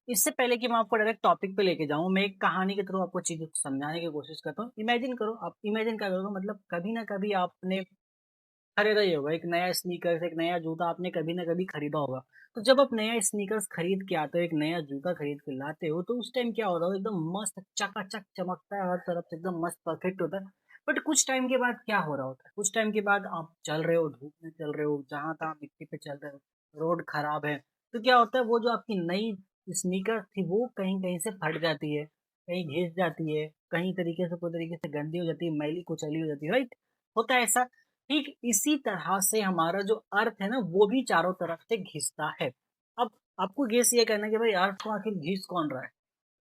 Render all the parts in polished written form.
इससे पहले कि मैं आपको डायरेक्ट टॉपिक पे लेके जाऊँ, मैं एक कहानी के थ्रू आपको चीज़ें समझाने की कोशिश करता हूँ। इमेजिन करो, आप इमेजिन क्या करोगे, मतलब कभी ना कभी आपने खरीदा ही होगा, एक नया स्नीकर्स, एक नया जूता आपने कभी ना कभी खरीदा होगा। तो जब आप नया स्नीकर्स खरीद के आते हो, एक नया जूता खरीद के लाते हो, तो उस टाइम क्या होता है, एकदम मस्त चकाचक चमकता है, हर तरफ से एकदम मस्त परफेक्ट होता है। बट कुछ टाइम के बाद क्या हो रहा होता है, कुछ टाइम के बाद आप चल रहे हो, धूप में चल रहे हो, जहाँ तहाँ मिट्टी पे चल रहे हो, रोड खराब है, तो क्या होता है, वो जो आपकी नई स्नीकर थी वो कहीं कहीं से फट जाती है, कहीं घिस जाती है, कहीं तरीके से कोई तरीके से गंदी हो जाती है, मैली कुचैली हो जाती है, राइट। होता है ऐसा। ठीक इसी तरह से हमारा जो अर्थ है ना, वो भी चारों तरफ से घिसता है। अब आपको गेस ये करना है कि भाई अर्थ को आखिर घिस कौन रहा है,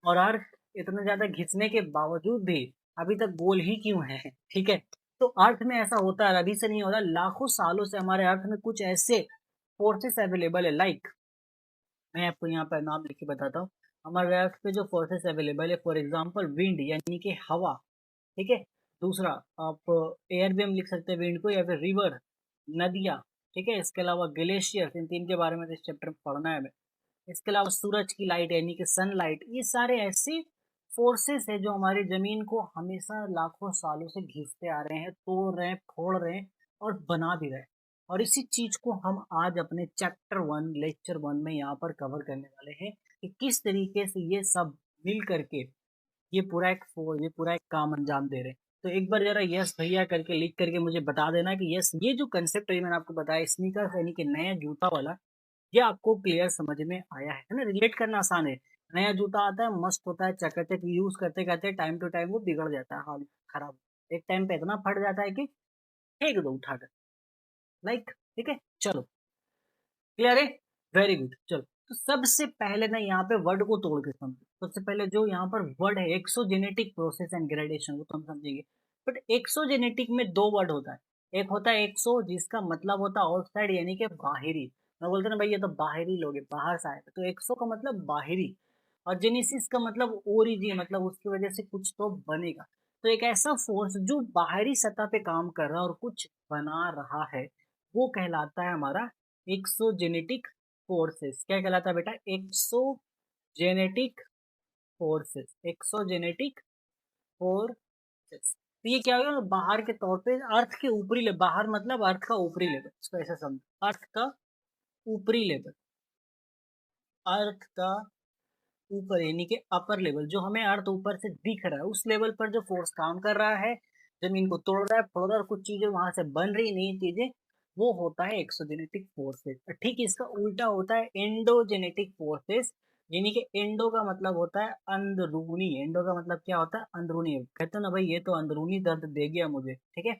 और अर्थ इतना ज्यादा घिसने के बावजूद भी अभी तक गोल ही क्यों है। ठीक है। तो अर्थ में ऐसा होता है, अभी से नहीं होता, लाखों सालों से हमारे अर्थ में कुछ ऐसे फोर्सेस अवेलेबल है, लाइक मैं आपको यहाँ पर नाम लिख के बताता हूँ। हमारे अर्थ पे जो फोर्सेस अवेलेबल है, फॉर एग्जाम्पल विंड यानी कि हवा। ठीक है। दूसरा, आप एयर भी हम लिख सकते हैं विंड को, या फिर रिवर, नदियाँ। ठीक है। इसके अलावा ग्लेशियर, इन तीन के बारे में तो इस चैप्टर में पढ़ना है हमें। इसके अलावा सूरज की लाइट यानी कि सनलाइट, ये सारे ऐसे फोर्सेस है जो हमारी जमीन को हमेशा लाखों सालों से घिसते आ रहे हैं, तोड़ रहे हैं, फोड़ रहे हैं, और बना भी रहे हैं। और इसी चीज को हम आज अपने चैप्टर 1 लेक्चर 1 में यहाँ पर कवर करने वाले हैं, कि किस तरीके से ये सब मिल करके ये पूरा एक काम अंजाम दे रहे हैं। तो एक बार जरा यस भैया करके लिख करके मुझे बता देना कि यस, ये जो कंसेप्ट है मैंने आपको बताया स्नीकर यानी कि नया जूता वाला, ये आपको क्लियर समझ में आया है ना। रिलेट करना आसान है। नया जूता आता है, मस्त होता है, चकाचक, यूज करते करते टाइम टू टाइम वो बिगड़ जाता है, हाल खराब, एक टाइम पे इतना फट जाता है कि फेंक दो उठाकर, लाइक। ठीक है। चलो, क्लियर है। Very good. चलो, तो सबसे पहले ना यहाँ पे वर्ड को तोड़ के समझो। सबसे पहले जो यहाँ पर वर्ड है एक्सोजेनेटिक प्रोसेस एंड ग्रेडेशन, वो तो हम समझेंगे। बट एक्सोजेनेटिक में दो वर्ड होता है। एक होता है एक्सो, जिसका मतलब होता है आउटसाइड यानी कि बाहरी। मैं बोलते ना भाई ये तो बाहरी लोग हैं, बाहर से आए, तो एक्सो का मतलब बाहरी। और जेनेसिस का मतलब ओरिजिन, मतलब उसकी वजह से कुछ तो बनेगा। तो एक ऐसा फोर्स जो बाहरी सतह पे काम कर रहा है और कुछ बना रहा है, वो कहलाता है हमारा एक्सोजेनेटिक फोर्सेस। क्या कहलाता है बेटा? Exogenetic forces, exogenetic forces. तो ये क्या होगा, बाहर के तौर पे अर्थ के ऊपरी लेवल, बाहर मतलब अर्थ का ऊपरी लेवल, इसको ऐसा समझो, अर्थ का ऊपरी लेवल, अर्थ का ऊपर यानी कि अपर लेवल, जो हमें अर्थ ऊपर से दिख रहा है, उस लेवल पर जो फोर्स काम कर रहा है, जमीन को तोड़ रहा है, फोड़ रहा है, और कुछ चीजें वहां से बन रही नई चीजें, वो होता है एक्सोजेनेटिक फोर्सेस। ठीक इसका उल्टा होता है एंडोजेनेटिक फोर्सेस, यानी कि एंडो का मतलब होता है अंदरूनी। एंडो का मतलब क्या होता है? अंदरूनी। कहते हैं ना भाई ये तो अंदरूनी दर्द दे गया मुझे। ठीक है।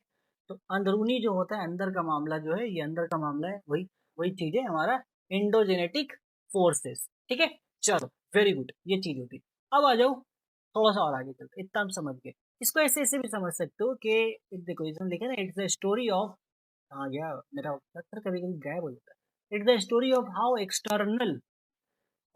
तो अंदरूनी जो होता है, अंदर का मामला जो है, ये अंदर का मामला है, वही वही चीज है हमारा एंडोजेनेटिक फोर्सेस। ठीक है। चलो, वेरी गुड, ये चीज होती। अब आ जाओ थोड़ा सा और आगे चलते, इतना हम समझ गए। इसको ऐसे ऐसे भी समझ सकते हो कि देखो इसमें लिखा है ना, इट्स द स्टोरी ऑफ, हाँ गया मेरा उत्तर, कभी कभी गायब हो जाता है। It's the story of how external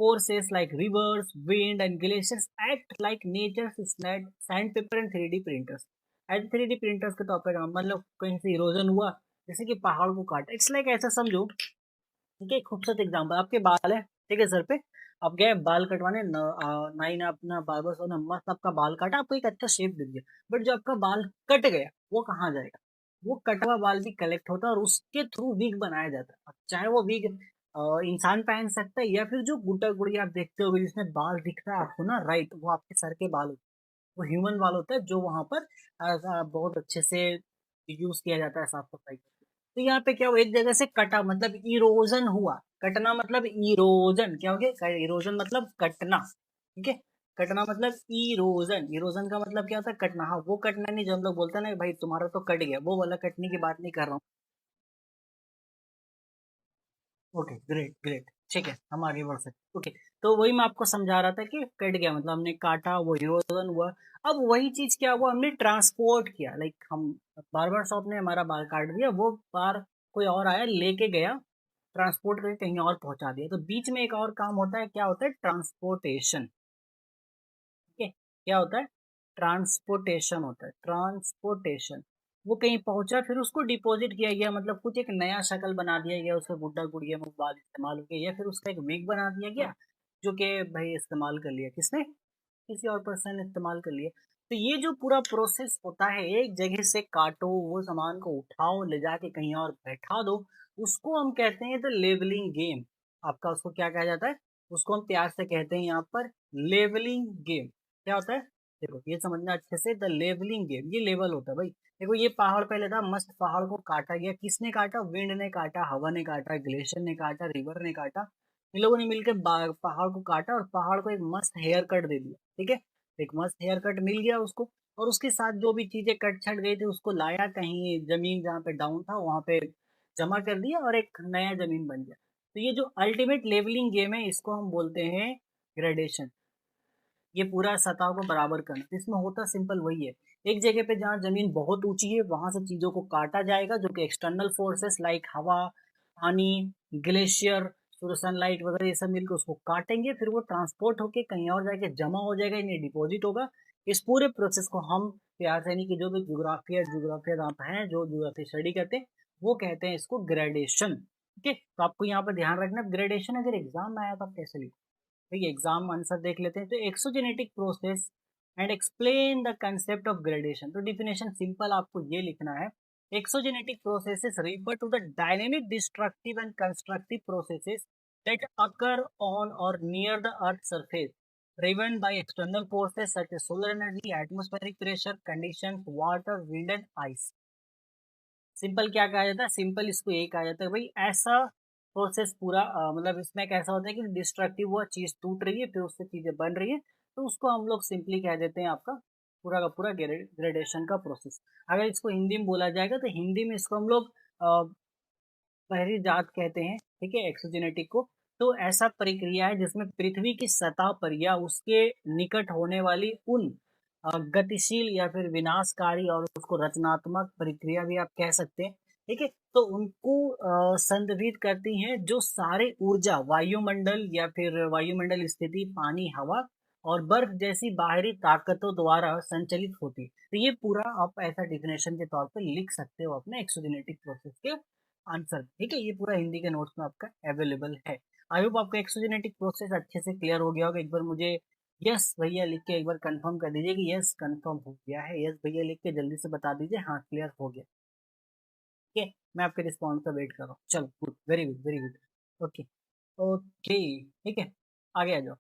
forces like rivers, wind, and glaciers act like nature's sandpaper and 3D printers. As 3D printers के तौर पर मतलब कहीं से इरोजन हुआ, जैसे कि पहाड़ को काटा, इट्स लाइक ऐसा समझो। ठीक है। खूबसूरत एग्जाम्पल, आपके बाल है, ठीक है, सर पे आप गए बाल कटवाने, नाई ने अपना बार्बर शॉप ने मस्त आपका बाल काटा, आपको एक अच्छा शेप दे दिया। बट जो आपका बाल कट गया, वो कहाँ जाएगा? वो कटा हुआ बाल भी कलेक्ट होता है और उसके थ्रू विग बनाया जाता है। अब चाहे वो विग इंसान पहन सकता है, या फिर जो गुड्डा गुड़िया आप देखते हो जिसमें बाल दिखता है आपको ना, राइट, वो आपके सर के बाल होते हैं। वो ह्यूमन बाल होता है, जो वहां पर बहुत अच्छे से यूज किया जाता है साफ सफाई। तो यहाँ पे क्या हुआ, एक जगह से कटा मतलब इरोजन हुआ। कटना मतलब इरोजन, क्या हो गया? इरोजन मतलब कटना। ठीक है। कटना मतलब इरोजन, इरोजन का मतलब क्या होता है? कटना। हाँ, वो कटना नहीं जो हम लोग बोलते हैं ना भाई तुम्हारा तो कट गया, वो वाला कटने की बात नहीं कर रहा हूँ। Okay, great great. ठीक है, हम आगे बढ़ सकते। ओके, तो वही मैं आपको समझा रहा था कि कट गया मतलब हमने काटा, वो इरोजन हुआ। अब वही चीज क्या हुआ, हमने ट्रांसपोर्ट किया, लाइक हम बार्बर शॉप ने हमारा बाल काट दिया, वो बार कोई और आया लेके गया, ट्रांसपोर्ट करके कहीं और पहुंचा दिया। तो बीच में एक और काम होता है, क्या होता है? ट्रांसपोर्टेशन। ठीक है। क्या होता है? ट्रांसपोर्टेशन होता है, ट्रांसपोर्टेशन। वो कहीं पहुंचा, फिर उसको डिपॉजिट किया गया, मतलब कुछ एक नया शक्ल बना दिया गया, उसका गुड्डा गुड़िया में बाल इस्तेमाल हो गया, या फिर उसका एक विग बना दिया गया, जो कि भाई इस्तेमाल कर लिया किसने, किसी और पर्सन ने इस्तेमाल कर लिया। तो ये जो पूरा प्रोसेस होता है, एक जगह से काटो, वो सामान को उठाओ, ले जाके कहीं और बैठा दो, उसको हम कहते हैं द लेवलिंग गेम। आपका उसको क्या कहा जाता है, उसको हम प्यार से कहते हैं यहाँ पर लेवलिंग गेम। क्या होता है, देखो ये समझना अच्छे से, द लेवलिंग गेम, ये लेवल होता है भाई। देखो ये पहाड़ पहले था, मस्त पहाड़ को काटा गया, किसने काटा, विंड ने काटा, हवा ने काटा, ग्लेशियर ने काटा, रिवर ने काटा, इन लोगों ने मिलकर पहाड़ को काटा और पहाड़ को एक मस्त हेयर कट दे दिया, ठीक है। एक मस्त हेयर कट मिल गया उसको, और उसके साथ जो भी चीजें कट छट गई थी उसको लाया कहीं जमीन जहाँ पे डाउन था वहां पे जमा कर दिया और एक नया जमीन बन गया। तो ये जो अल्टीमेट लेवलिंग गेम है इसको हम बोलते हैं ग्रेडेशन। ये पूरा सतह को बराबर करना, तो इसमें होता सिंपल वही है। एक जगह पे जहाँ जमीन बहुत ऊंची है वहां से चीजों को काटा जाएगा, जो कि एक्सटर्नल फोर्सेस लाइक हवा, पानी, ग्लेशियर, सूर्य सनलाइट वगैरह ये सब मिलकर उसको काटेंगे, फिर वो ट्रांसपोर्ट होके कहीं और जाके जमा हो जाएगा, इन्हें डिपॉजिट होगा। इस पूरे प्रोसेस को हम प्यार से, यानी कि जो भी जोग्राफियर आप हैं जो ज्योग्राफी स्टडी करते हैं वो कहते हैं इसको ग्रेडेशन। ठीक है, तो आपको यहाँ पर ध्यान रखना, ग्रेडेशन अगर एग्जाम में आया तो आप कैसे लिखो। ठीक है, एग्जाम आंसर देख लेते हैं। तो exogenetic process and explain the concept of gradation. तो डिफिनेशन सिंपल आपको ये लिखना है, exogenetic processes refer to the dynamic destructive and constructive processes that occur on or near the earth's surface, driven by external forces such as solar energy, atmospheric pressure conditions, water, wind and ice। Simple क्या कहा जाता है, simple इसको यही कहा जाता है भाई, ऐसा प्रोसेस पूरा मतलब इसमें कैसा होता है कि डिस्ट्रक्टिव हुआ, चीज टूट रही है फिर उससे चीजें बन रही है, तो उसको हम लोग सिंपली कह देते हैं आपका पूरा का पूरा ग्रेडेशन का प्रोसेस। अगर इसको हिंदी में बोला जाएगा तो हिंदी में इसको हम लोग पहली जात कहते हैं, ठीक है, एक्सोजेनेटिक को। तो ऐसा प्रक्रिया है जिसमें पृथ्वी की सतह पर या उसके निकट होने वाली उन गतिशील या फिर विनाशकारी और उसको रचनात्मक प्रक्रिया भी आप कह सकते हैं, ठीक है। तो उनको संदर्भित करती हैं जो सारे ऊर्जा वायुमंडल या फिर वायुमंडल स्थिति, पानी, हवा और बर्फ जैसी बाहरी ताकतों द्वारा संचालित होती है। तो ये पूरा आप ऐसा डिफिनेशन के तौर पर लिख सकते हो अपने एक्सोजेनेटिक प्रोसेस के आंसर, ठीक है। ये पूरा हिंदी के नोट्स में आपका अवेलेबल है। आई होप आपका एक्सोजेनेटिक प्रोसेस अच्छे से क्लियर हो गया होगा। एक बार मुझे यस भैया लिख के एक बार कंफर्म कर दीजिए कि यस कंफर्म हो गया है। यस भैया लिख के जल्दी से बता दीजिए हाँ क्लियर हो गया। ठीक है, मैं आपके रिस्पॉन्स का वेट कर रहा हूँ। चलो good, very good very good. Okay okay, ठीक है, आगे आ जाओ।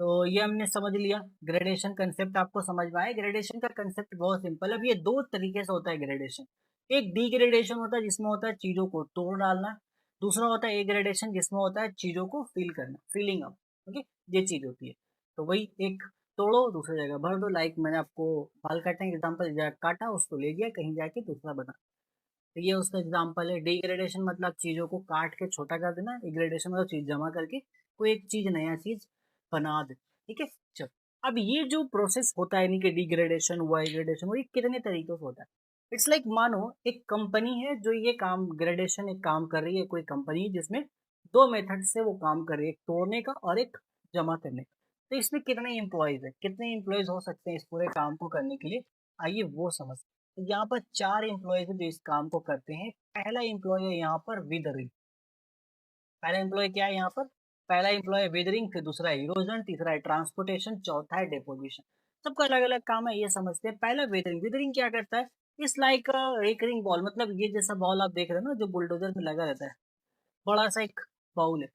तो ये हमने समझ लिया, ग्रेडेशन कंसेप्ट आपको समझ में आया। ग्रेडेशन का कंसेप्ट बहुत सिंपल है। अब ये दो तरीके से होता है ग्रेडेशन। एक डिग्रेडेशन होता है जिसमें होता है चीजों को तोड़ डालना, दूसरा होता है ए ग्रेडेशन जिसमें होता है चीजों को फिल करना, फिलिंग अप। ओके, ये चीज होती है। तो वही एक तोड़ो दूसरी जगह भर दो, लाइक मैंने आपको बाल काटने का एग्जाम्पल काटा, उसको ले गया कहीं जाके दूसरा बना, तो ये उसका एग्जाम्पल है। डिग्रेडेशन मतलब चीजों को काट के छोटा कर देना, डिग्रेडेशन मतलब चीज जमा करके कोई एक चीज नया चीज बना दे, ठीक है। चलो, अब ये जो प्रोसेस होता है, यानी कि डिग्रेडेशन हुआ, डिग्रेडेशन हुआ, ये कितने तरीकों से होता है। इट्स लाइक मानो एक कंपनी है जो ये काम ग्रेडेशन एक काम कर रही है, कोई कंपनी जिसमें दो मेथड से वो काम कर रही है, एक तोड़ने का और एक जमा करने का। तो इसमें कितने एम्प्लॉयज है, कितने एम्प्लॉयज हो सकते हैं इस पूरे काम को करने के लिए, आइए वो समझ। तो यहाँ पर चार एम्प्लॉयज जो इस काम को करते हैं। पहला एम्प्लॉय है यहाँ पर विदरिंग। पहला एम्प्लॉय क्या है यहाँ पर, पहला एम्प्लॉय विदरिंग, फिर दूसरा है इरोजन, तीसरा है ट्रांसपोर्टेशन, चौथा है डिपोजिशन। सबका अलग अलग काम है, ये समझते हैं। पहला विदरिंग, विदरिंग क्या करता है, इस लाइक एक रिंग बॉल, मतलब ये जैसा बॉल आप देख रहे हो ना जो बुलडोजर में लगा रहता है, बड़ा सा एक बाउल है।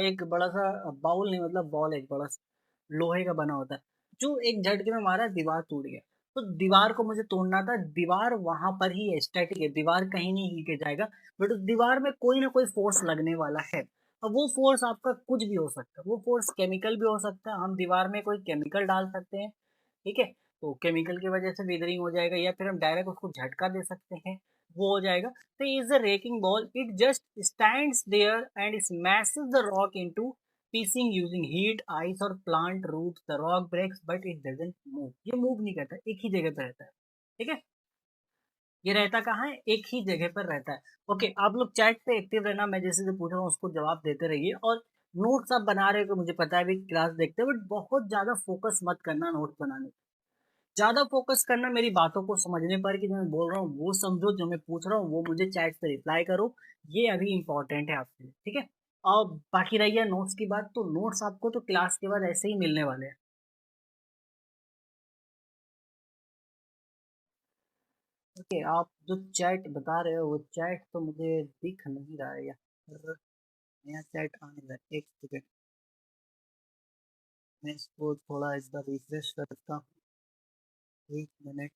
एक बड़ा सा बाउल नहीं, मतलब बॉल एक बड़ा सा लोहे का बना होता है, जो एक झटके में मारा दीवार टूट गया। तो दीवार को मुझे तोड़ना था, दीवार वहां पर ही है, स्टैटिक है, दीवार कहीं नहीं हिल के जाएगा, बट उस दीवार में कोई ना कोई फोर्स लगने वाला है। अब वो फोर्स आपका कुछ भी हो सकता है, वो फोर्स केमिकल भी हो सकता है, हम दीवार में कोई केमिकल डाल सकते हैं, ठीक है, तो केमिकल की वजह से विदरिंग हो जाएगा, या फिर हम डायरेक्ट उसको झटका दे सकते हैं, वो हो जाएगा। तो is a wrecking ball, it just stands there and smashes the rock into piecing using heat, ice और plant roots। The rock breaks but it doesn't move। ये मूव नहीं करता, एक ही जगह पे रहता है, ठीक है। ये रहता कहाँ है, एक ही जगह पर रहता है। ओके, आप लोग चैट पे एक्टिव रहना, मैं जैसे जो पूछ रहा हूँ उसको जवाब देते रहिए, और नोट्स आप बना रहे हो मुझे पता है, अभी क्लास देखते हो, बट बहुत ज्यादा फोकस मत करना नोट्स बनाने पे। ज्यादा फोकस करना मेरी बातों को समझने पर कि जो मैं बोल रहा हूँ वो समझो, जो मैं पूछ रहा हूँ वो मुझे चैट पे रिप्लाई करो। ये अभी इंपॉर्टेंट है आपके लिए, ठीक है। और बाकी रह गया नोट्स की बात, तो नोट्स आपको तो क्लास के बाद ऐसे ही मिलने वाले हैं। ओके, आप जो चैट बता रहे हो वो चैट तो मुझे दिख नहीं रहा है यार। नया चैट आने लगा, एक सेकेंड, मैं इसको थोड़ा इस बार रिफ्रेश करता हूँ। एक मिनट।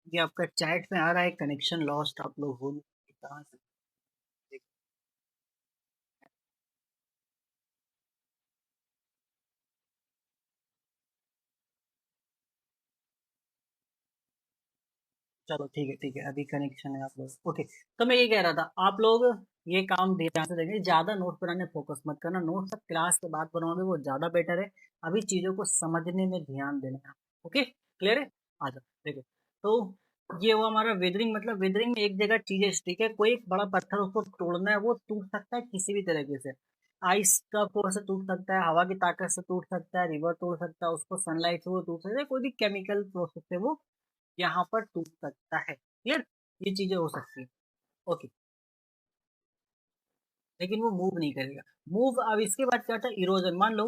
ये आपका चैट में आ रहा है कनेक्शन लॉस्ट, आप लोग हो कहाँ से? चलो ठीक है ठीक है, अभी कनेक्शन है आप लोग। ओके, तो मैं ये कह रहा था, आप लोग ये काम ध्यान से देंगे, ज्यादा नोट्स बनाने फोकस मत करना, नोट्स सब क्लास के बाद बनाओगे वो ज्यादा बेटर है। अभी चीजों को समझने में ध्यान देना। ओके, क्लियर है? आ जाओ देखो। तो ये वो हमारा वेदरिंग, मतलब वेदरिंग में एक जगह चीजें स्टिक है, कोई एक बड़ा पत्थर उसको तोड़ना है, वो टूट सकता है किसी भी तरीके से। आइस का फोर्स से टूट सकता है, हवा की ताकत से टूट सकता है, रिवर तोड़ सकता है उसको, सनलाइट से वो टूट सकता है, कोई भी केमिकल प्रोसेस से वो यहाँ पर टूट सकता है। क्लियर? ये चीजें हो सकती है। ओके, लेकिन वो मूव नहीं करेगा। मूव, अब इसके बाद क्या था, इरोजन। मान लो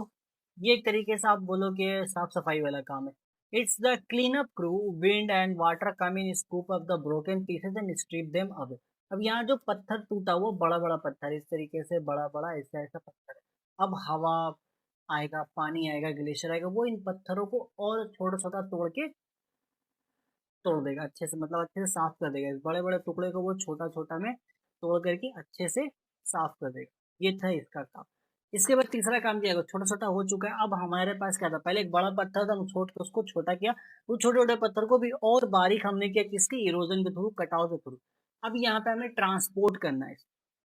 ये एक तरीके से आप बोलो कि साफ सफाई वाला काम है। It's the clean up crew, wind and water come in, scoop up the broken pieces and strip them away. अब यहाँ जो पत्थर टूटा वो बड़ा बड़ा पत्थर है, इस तरीके से बड़ा बड़ा ऐसा ऐसा पत्थर है। अब हवा आएगा, पानी आएगा, ग्लेशियर आएगा, वो इन पत्थरों को और छोटा छोटा तोड़ के तोड़ देगा अच्छे से, मतलब अच्छे से साफ कर देगा। इस बड़े बड़े टुकड़े को वो छोटा छोटा में तोड़ करके अच्छे से साफ कर देगा। ये था इसका काम। इसके बाद तीसरा काम किया, छोटा छोटा हो चुका है, अब हमारे पास क्या था, पहले एक बड़ा पत्थर था, हम छोड़ के उसको छोटा किया। वो छोटे छोटे पत्थर को भी और बारीक हमने किया, किसकी, इरोजन के थ्रू, कटाव के थ्रू। अब यहाँ पे हमें ट्रांसपोर्ट करना है।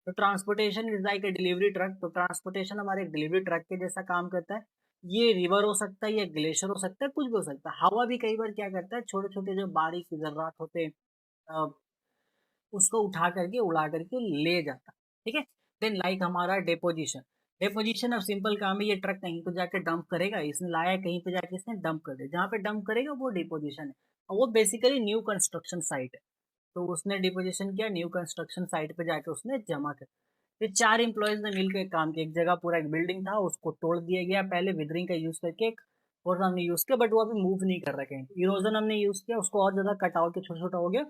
तो transportation is like a delivery truck, तो ट्रांसपोर्टेशन हमारे एक डिलीवरी ट्रक के जैसा काम करता है। ये रिवर हो सकता है, ये ग्लेशियर हो सकता है, कुछ भी हो सकता है। हवा भी कई बार क्या करता है, छोटे छोटे जो बारीक जर्रात होते हैं, अ, उसको उठा करके उड़ा करके ले जाता है। ठीक है। देन लाइक हमारा डेपोजिशन। डेपोजिशन अब सिंपल काम है, ये ट्रक कहीं पे जाके डंप करेगा, इसने लाया कहीं पे जाके इसने डंप कर दिया, जहाँ पे डंप करेगा वो डिपोजिशन है। और वो बेसिकली न्यू कंस्ट्रक्शन साइट है। तो उसने डिपोजिशन किया, न्यू कंस्ट्रक्शन साइट पे जाके उसने जमा कर। फिर चार इंप्लॉयज ने मिलकर काम किया, एक जगह पूरा एक बिल्डिंग था उसको तोड़ दिया गया, पहले विदरिंग का यूज करके एक और हमने यूज किया, बट वो अभी मूव नहीं कर रहा कहीं। इरोजन हमने यूज किया, उसको और ज्यादा कटाव के छोटा छोटा हो गया।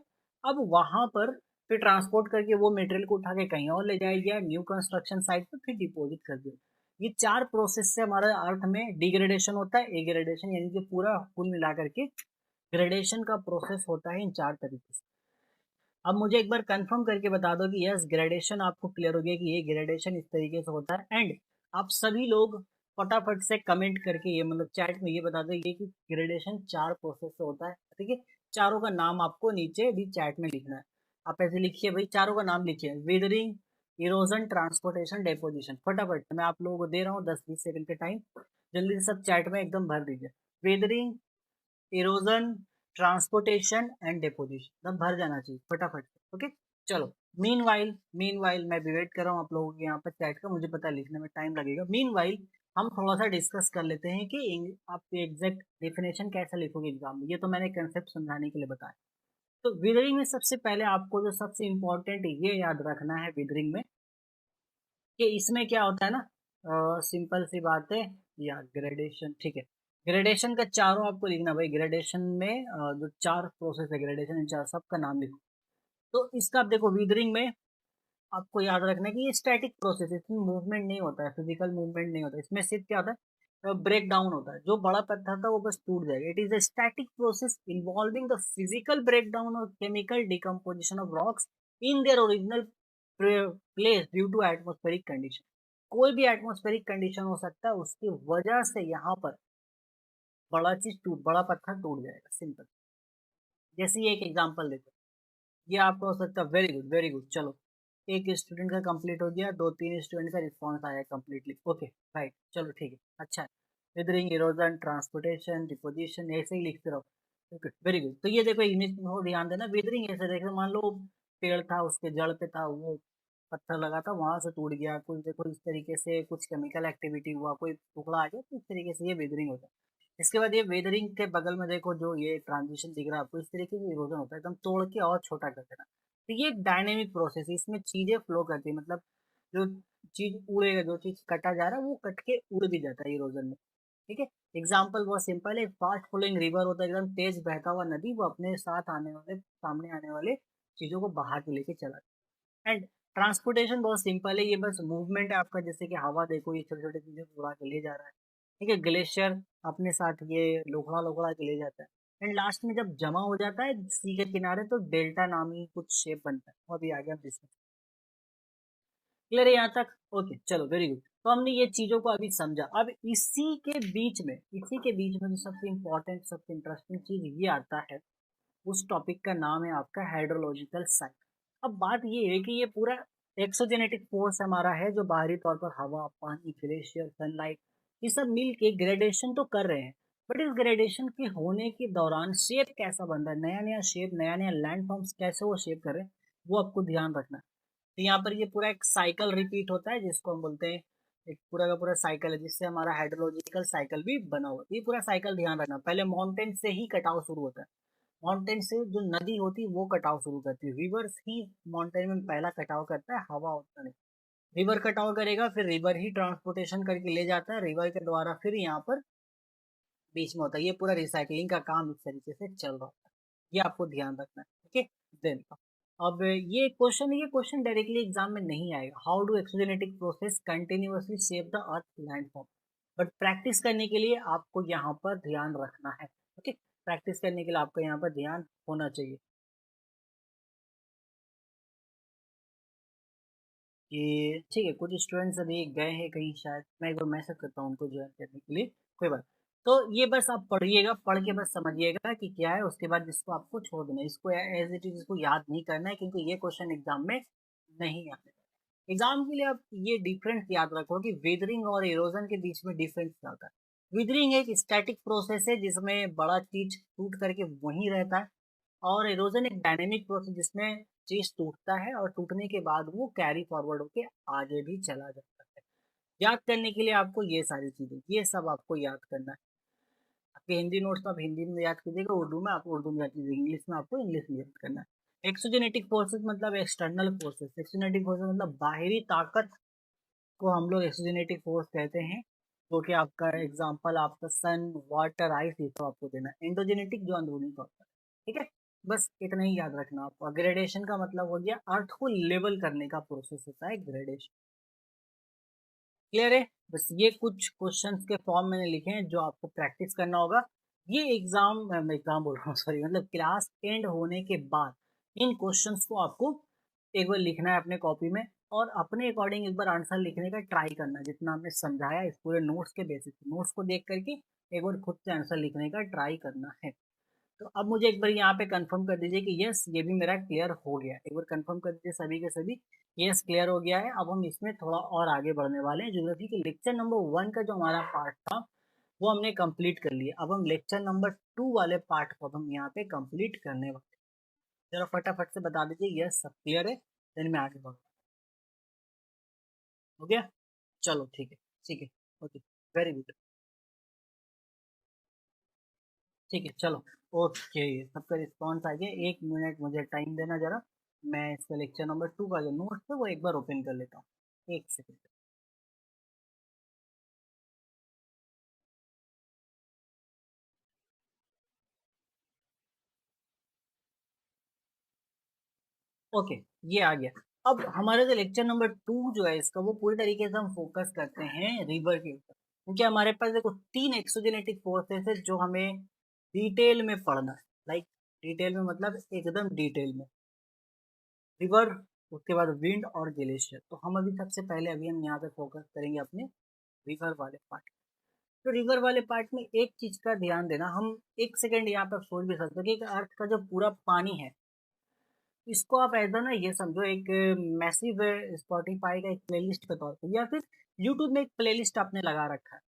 अब वहां पर फिर ट्रांसपोर्ट करके वो मटेरियल को उठा के कहीं और ले जाया गया, न्यू कंस्ट्रक्शन साइट पे फिर डिपोजिट कर दिया। ये चार प्रोसेस से हमारे अर्थ में डिग्रेडेशन होता है, एग्रेडेशन, यानी कि पूरा कुल मिला करके ग्रेडेशन का प्रोसेस होता है इन चार तरीके से। अब मुझे एक बार कंफर्म करके बता दो कि यस, ग्रेडेशन आपको क्लियर हो गया कि ये ग्रेडेशन इस तरीके से होता है। एंड आप सभी लोग फटाफट से कमेंट करके ये, मतलब चैट में ये बता दो ये कि ग्रेडेशन चार प्रोसेस से होता है। ठीक है, चारों का नाम आपको नीचे भी चैट में लिखना है। आप ऐसे लिखिए भाई, चारों का नाम लिखिए, विदरिंग, इरोजन, ट्रांसपोर्टेशन, डेपोजिशन। फटाफट मैं आप लोगों को दे रहा हूँ 10-20 सेकंड के टाइम, जल्दी से सब चैट में एकदम भर दीजिए। Withering, erosion, transportation and deposition, सब भर जाना चाहिए फटाफट से। ओके, चलो। मीन वाइल मैं भी वेट कर रहा हूँ आप लोगों के यहाँ पर चैट का, मुझे पता है लिखने में टाइम लगेगा। मीन वाइल हम थोड़ा सा डिस्कस कर लेते हैं कि आप एग्जैक्ट डेफिनेशन कैसे लिखोगे एग्जाम में। ये तो मैंने कंसेप्ट समझाने के लिए बताया। तो विदरिंग में सबसे पहले आपको जो सबसे इम्पोर्टेंट ये याद रखना है विदरिंग में, कि इसमें क्या होता है ना, सिंपल सी बात है, या ग्रेडेशन, ठीक है। ग्रेडेशन का चारों आपको लिखना भाई, ग्रेडेशन में जो चार प्रोसेस है ग्रेडेशन, इन चार सबका नाम लिखो। तो इसका आप देखो, विदरिंग में आपको याद रखना है कि ये स्टैटिक प्रोसेस है, इसमें मूवमेंट नहीं होता है, फिजिकल मूवमेंट नहीं होता है, इसमें सिर्फ क्या होता है, ब्रेक डाउन होता है। जो बड़ा पत्थर था वो बस टूट जाएगा। It is a static process involving the physical break down और chemical decomposition of rocks in their original place due to atmospheric condition. कोई भी एटमोस्फेरिक कंडीशन हो सकता है, उसकी वजह से यहाँ पर बड़ा पत्थर टूट जाएगा, सिंपल। जैसे ये एक एग्जांपल देते हैं, ये आपको हो सकता है, वेरी गुड वेरी गुड, चलो। एक स्टूडेंट का कंप्लीट हो गया, 2-3 स्टूडेंट का रिस्पॉन्स आया कंप्लीटली। ओके, राइट, चलो ठीक है, अच्छा है। विदरिंग, इरोजन, ट्रांसपोर्टेशन, डिपोजिशन, ऐसे ही लिखते रहो। Okay, very good. तो ये देखो, इमेज को ध्यान देना। विदरिंग ऐसे देखो, मान लो पेड़ था, उसके जड़ पे था, वो पत्थर लगा था, वहां से टूट गया, कुछ देखो इस तरीके से कुछ केमिकल एक्टिविटी हुआ, कोई टुकड़ा आ गया, तो इस तरीके से ये विदरिंग होता है। इसके बाद ये वेदरिंग के बगल में देखो, जो ये ट्रांजिशन दिख रहा है आपको, इस तरीके से इरोजन होता है, एकदम तोड़ के और छोटा कर देना। तो ये एक डायनेमिक प्रोसेस है, इसमें चीजें फ्लो करती है, मतलब जो चीज उड़ेगा, जो चीज कटा जा रहा है वो कट के उड़ भी जाता है इरोजन में। ठीक है। एग्जाम्पल बहुत सिंपल है, फास्ट फ्लोइंग रिवर होता है, एकदम तेज बहता हुआ नदी, वो अपने साथ आने वाले, सामने आने वाले चीजों को बहा के लेके चला। एंड ट्रांसपोर्टेशन बहुत सिंपल है, ये बस मूवमेंट है आपका, जैसे कि हवा देखो, ये छोटे छोटे चीजें को उड़ा के ले जा रहा है। ठीक है। ग्लेशियर अपने साथ ये लोखड़ा लोखड़ा के ले जाता है। एंड लास्ट में जब जमा हो जाता है सी के किनारे तो डेल्टा नामी कुछ शेप बनता है, वो अभी आगे हम डिस्कस। क्लियर है यहाँ तक? ओके चलो, वेरी गुड। तो हमने ये चीजों को अभी समझा। अब इसी के बीच में जो सबसे इंपॉर्टेंट, सबसे इंटरेस्टिंग चीज ये आता है, उस टॉपिक का नाम है आपका हाइड्रोलॉजिकल साइकिल। अब बात ये है कि ये पूरा एक्सोजेनेटिक फोर्स हमारा है, जो बाहरी तौर पर हवा, पानी, ग्लेशियर, सनलाइट, ये सब मिल के ग्रेडेशन तो कर रहे हैं। बट इस ग्रेडेशन के होने के दौरान शेप कैसा बन रहा है, नया नया शेप, नया नया लैंड फॉर्म्स कैसे वो शेप कर रहे हैं, वो आपको ध्यान रखना है। तो यहाँ पर ये पूरा एक साइकिल रिपीट होता है, जिसको हम बोलते हैं, एक पूरा का पूरा साइकिल है, जिससे हमारा हाइड्रोलॉजिकल साइकिल भी बना हुआ है। ये पूरा साइकिल ध्यान रखना, पहले माउंटेन से ही कटाव शुरू होता है। माउंटेन से जो नदी होती है वो कटाव शुरू करती है, रिवर्स ही माउंटेन में पहला कटाव करता है, हवा होता नहीं। रिवर कटाव करेगा, फिर रिवर ही ट्रांसपोर्टेशन करके ले जाता है, रिवर के द्वारा फिर यहाँ पर बीच में होता है। ये पूरा रिसाइकलिंग का काम इस तरीके से चल रहा होता है, ये आपको ध्यान रखना है। ओके। देन अब ये क्वेश्चन डायरेक्टली एग्जाम में नहीं आएगा, how do exogenetic process continuously shape the earth landform. But practice करने के लिए आपको यहाँ पर ध्यान रखना है। ओके। प्रैक्टिस करने के लिए आपको यहाँ पर ध्यान होना चाहिए कि ठीक है, कुछ स्टूडेंट्स अभी गए हैं कहीं, शायद मैं एक बार मैसेज करता हूँ उनको ज्वाइन करने के लिए, कोई बात। तो ये बस आप पढ़िएगा, पढ़ के बस समझिएगा कि क्या है, उसके बाद जिसको आपको छोड़ देना है, इसको एज इट इज इसको याद नहीं करना है, क्योंकि ये क्वेश्चन एग्जाम में नहीं आते। एग्जाम के लिए आप ये डिफरेंस याद रखो कि वेदरिंग और इरोजन के बीच में डिफरेंस क्या होता है। वेदरिंग एक स्टैटिक प्रोसेस है, जिसमें बड़ा चीज टूट करके वहीं रहता है, और इरोजन एक डायनेमिक प्रोसेस, जिसमें चीज टूटता है और टूटने के बाद वो कैरी फॉरवर्ड होके आगे भी चला जाता है। याद करने के लिए आपको ये सारी चीजें, ये सब आपको याद करना है। आपके हिंदी नोट्स तो आप हिंदी में याद कीजिएगा, उर्दू में आपको उर्दू में याद कीजिएगा, इंग्लिश में आपको इंग्लिश में याद करना है। एक्सोजेनेटिक फोर्सेस मतलब एक्सटर्नल फोर्सेस, एक्सोजेनेटिक फोर्सेस मतलब बाहरी ताकत को हम लोग एक्सोजेनेटिक फोर्स कहते हैं। जो कि आपका एग्जांपल आपका सन, वाटर, आइस, ये तो आपको देना है। एंडोजेनेटिक जो अंदरूनी तौर पर। ठीक है। बस इतना ही याद रखना आपको। ग्रेडेशन का मतलब हो गया अर्थ को लेवल करने का प्रोसेस होता है ग्रेडेशन। क्लियर है? बस ये कुछ क्वेश्चंस के फॉर्म मैंने लिखे हैं जो आपको प्रैक्टिस करना होगा। ये एग्जाम बोल रहा हूँ, सॉरी, मतलब क्लास एंड होने के बाद इन क्वेश्चंस को आपको एक बार लिखना है अपने कॉपी में, और अपने अकॉर्डिंग एक बार आंसर लिखने का ट्राई करना है, जितना हमने समझाया इस पूरे नोट्स के बेसिस पे, नोट्स को देख करके एक बार खुद से आंसर लिखने का ट्राई करना है। तो अब मुझे एक बार यहाँ पे कंफर्म कर दीजिए कि यस, ये भी मेरा क्लियर हो गया। एक बार कंफर्म कर दीजिए सभी के सभी, यस क्लियर हो गया है। अब हम इसमें थोड़ा और आगे बढ़ने वाले हैं। ज्योग्राफी के लेक्चर नंबर 1 का जो हमारा पार्ट था वो हमने कंप्लीट कर लिया। अब हम लेक्चर नंबर 2 वाले पार्ट को अब हम यहाँ पे कंप्लीट करने वाले हैं। जरा फटाफट से बता दीजिए यस सब क्लियर है, देन मैं आगे बढ़ूँ। हो गया? चलो ठीक है। ठीक है। ओके। Very good. ठीक है चलो। ओके, सबका रिस्पॉन्स आ गया। 1 मिनट मुझे टाइम देना जरा, मैं इसका लेक्चर नंबर 2 का जो नोट्स है वो एक बार ओपन कर लेता हूँ। 1 सेकेंड। ओके, ये आ गया। अब हमारे जो लेक्चर नंबर 2 जो है इसका, वो पूरी तरीके से हम फोकस करते हैं रिवर के ऊपर, क्योंकि हमारे पास देखो 3 एक्सोजेनेटिक फोर्सेस है जो हमें डिटेल में पढ़ना है। लाइक डिटेल में मतलब एकदम डिटेल में। रिवर, उसके बाद विंड और ग्लेशियर। तो हम अभी सबसे पहले अभी हम यहाँ पे फोकस करेंगे अपने रिवर वाले पार्ट। तो रिवर वाले पार्ट में एक चीज का ध्यान देना, हम 1 सेकेंड यहाँ पर सोच भी सकते हैं कि अर्थ का जो पूरा पानी है, इसको आप ऐसा ना ये समझो एक मैसिव स्पॉटिफाई का एक प्लेलिस्ट के तौर पर, या फिर यूट्यूब में एक प्लेलिस्ट आपने लगा रखा है।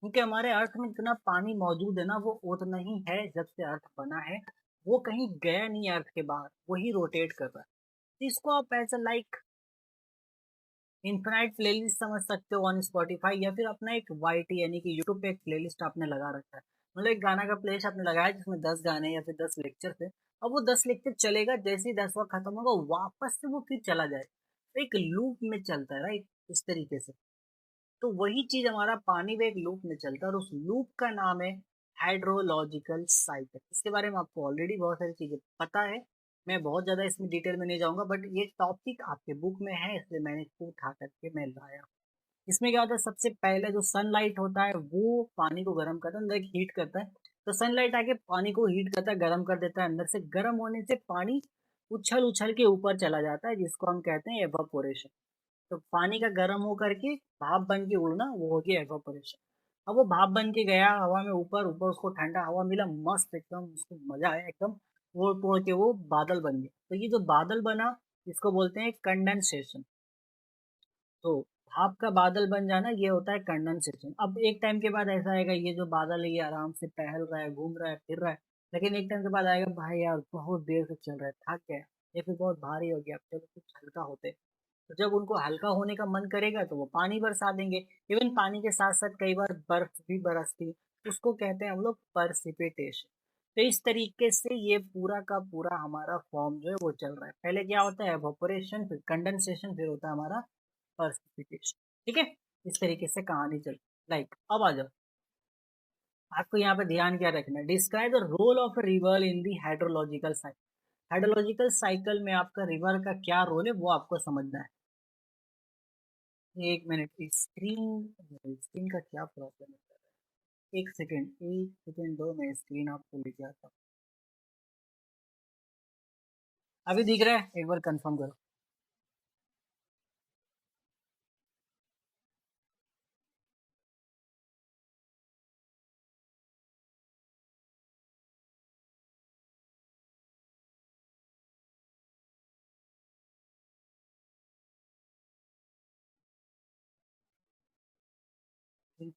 क्योंकि हमारे अर्थ में जितना पानी मौजूद है ना, वो उतना ही है जब से अर्थ बना है। वो कहीं गया नहीं है अर्थ के बाहर, वही रोटेट कर रहा है। तो इसको आप ऐसा लाइक इन्फिनाइट प्लेलिस्ट समझ सकते हो ऑन स्पॉटिफाई, या फिर अपना एक वाईटी यानी कि यूट्यूब पे एक प्लेलिस्ट आपने लगा रखा है। मतलब एक गाना का प्लेलिस्ट आपने लगाया जिसमें 10 गाने या फिर 10 लेक्चर थे। अब वो 10 लेक्चर चलेगा, जैसे ही 10वां खत्म होगा वापस से वो फिर चला जाए, एक लूप में चलता है, राइट, इस तरीके से। तो वही चीज हमारा पानी में एक लूप में चलता है और उस लूप का नाम है हाइड्रोलॉजिकल साइकिल। इसके बारे में आपको ऑलरेडी बहुत सारी चीजें पता है, मैं बहुत ज्यादा इसमें डिटेल में नहीं जाऊंगा, बट ये टॉपिक आपके बुक में है इसलिए मैंने इसको उठा करके मैं लाया। इसमें क्या होता है, सबसे पहले जो सनलाइट होता है वो पानी को गर्म करता है, अंदर हीट करता है। तो सनलाइट आके पानी को हीट करता है, गर्म कर देता है अंदर से। गर्म होने से पानी उछल उछल के ऊपर चला जाता है, जिसको हम कहते हैं एवापोरेशन। तो पानी का गर्म हो करके भाप बन के उड़ना, वो हो गया एवापोरेशन। अब वो भाप बन के गया हवा में ऊपर, ऊपर उसको ठंडा हवा मिला, मस्त एकदम, उसको मजा आया एकदम। वो तोड़ के वो बादल बन गया। तो ये जो बादल बना, इसको बोलते हैं कंडेंसेशन। तो भाप का बादल बन जाना, ये होता है कंडेंसेशन। अब एक टाइम के बाद ऐसा आएगा, ये जो बादल है ये आराम से टहल रहा है, घूम रहा है, फिर रहा है। लेकिन एक टाइम के बाद आएगा, भाई यार बहुत देर से चल रहा है, थक गया, ये फिर बहुत भारी हो गया, अब चलो कुछ हल्का होते। तो जब उनको हल्का होने का मन करेगा तो वो पानी बरसा देंगे। इवन पानी के साथ साथ कई बार बर्फ भी बरसती है, उसको कहते हैं हम लोग परसिपिटेशन। तो इस तरीके से ये पूरा का पूरा हमारा फॉर्म जो है वो चल रहा है। पहले क्या होता है, एवोपोरेशन, फिर कंडेंसेशन, फिर होता है हमारा परसिपिटेशन। ठीक है, इस तरीके से कहानी चल। लाइक अब आ जाओ, आपको यहाँ पे ध्यान क्या रखना है, describe the role of a river in the hydrological cycle. Hydrological cycle में आपका रिवर का क्या रोल है वो आपको समझना है। एक मिनट, स्क्रीन स्क्रीन का क्या प्रॉब्लम है, एक सेकेंड दो, मैं स्क्रीन आपको लेके आता हूँ। अभी दिख रहा है, एक बार कंफर्म करो।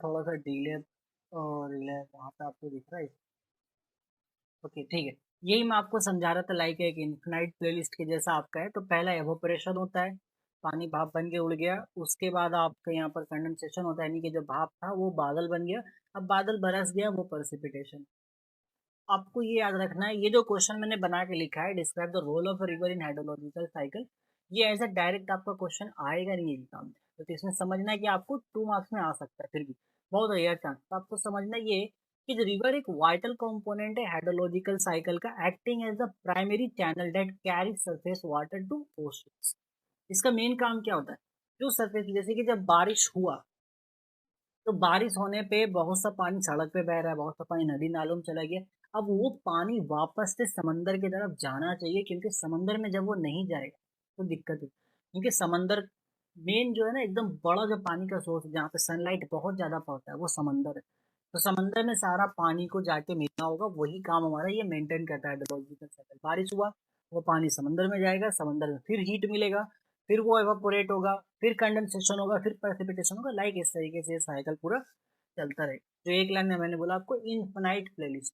थोड़ा सा डिले और रिले वहाँ पे आपको दिख रहा है। ओके ठीक है, यही मैं आपको समझा रहा था। लाइक एक इन्फिनाइट प्लेलिस्ट के जैसा आपका है। तो पहला एवोपरेशन होता है, पानी भाप बन के उड़ गया। उसके बाद आपके यहाँ पर कंडेंसेशन होता है, यानी कि जो भाप था वो बादल बन गया। अब बादल बरस गया, वो प्रेसिपिटेशन। आपको ये याद रखना है, ये जो क्वेश्चन मैंने बना के लिखा है, describe the role of a river in hydrological cycle, ये एज अ डायरेक्ट आपका क्वेश्चन आएगा नहीं एग्जाम में। तो इसमें समझना है कि आपको 2 मार्क्स में आ सकता है, फिर भी बहुत रेयर चांस। तो आपको समझना ये कि रिवर एक वाइटल कंपोनेंट है हाइड्रोलॉजिकल साइकिल का, acting as the primary channel that carry surface water to oceans. इसका मेन काम क्या होता है, जो सरफेस, जैसे कि जब बारिश हुआ तो बारिश होने पे बहुत सा पानी सड़क पे बह रहा है, बहुत सा पानी नदी नालों में चला गया। अब वो पानी वापस से समंदर की तरफ जाना चाहिए, क्योंकि समंदर में जब वो नहीं जाएगा तो दिक्कत है। क्योंकि समंदर मेन जो है ना, एकदम बड़ा जो पानी का सोर्स जहाँ पे सनलाइट बहुत ज्यादा पड़ता है, वो समंदर है। तो समंदर में सारा पानी को जाके मिलना होगा, वही काम हमारा ये मेंटेन करता है हाइड्रोलॉजिकल साइकिल। बारिश हुआ, वो पानी समंदर में जाएगा, समंदर में फिर हीट मिलेगा, फिर वो एवापोरेट होगा, फिर कंडेंसेशन होगा, फिर प्रेसिपिटेशन होगा। लाइक इस तरीके से साइकिल पूरा चलता रहे। तो एक लाइन में मैंने बोला आपको इनफिनाइट प्लेलिस्ट,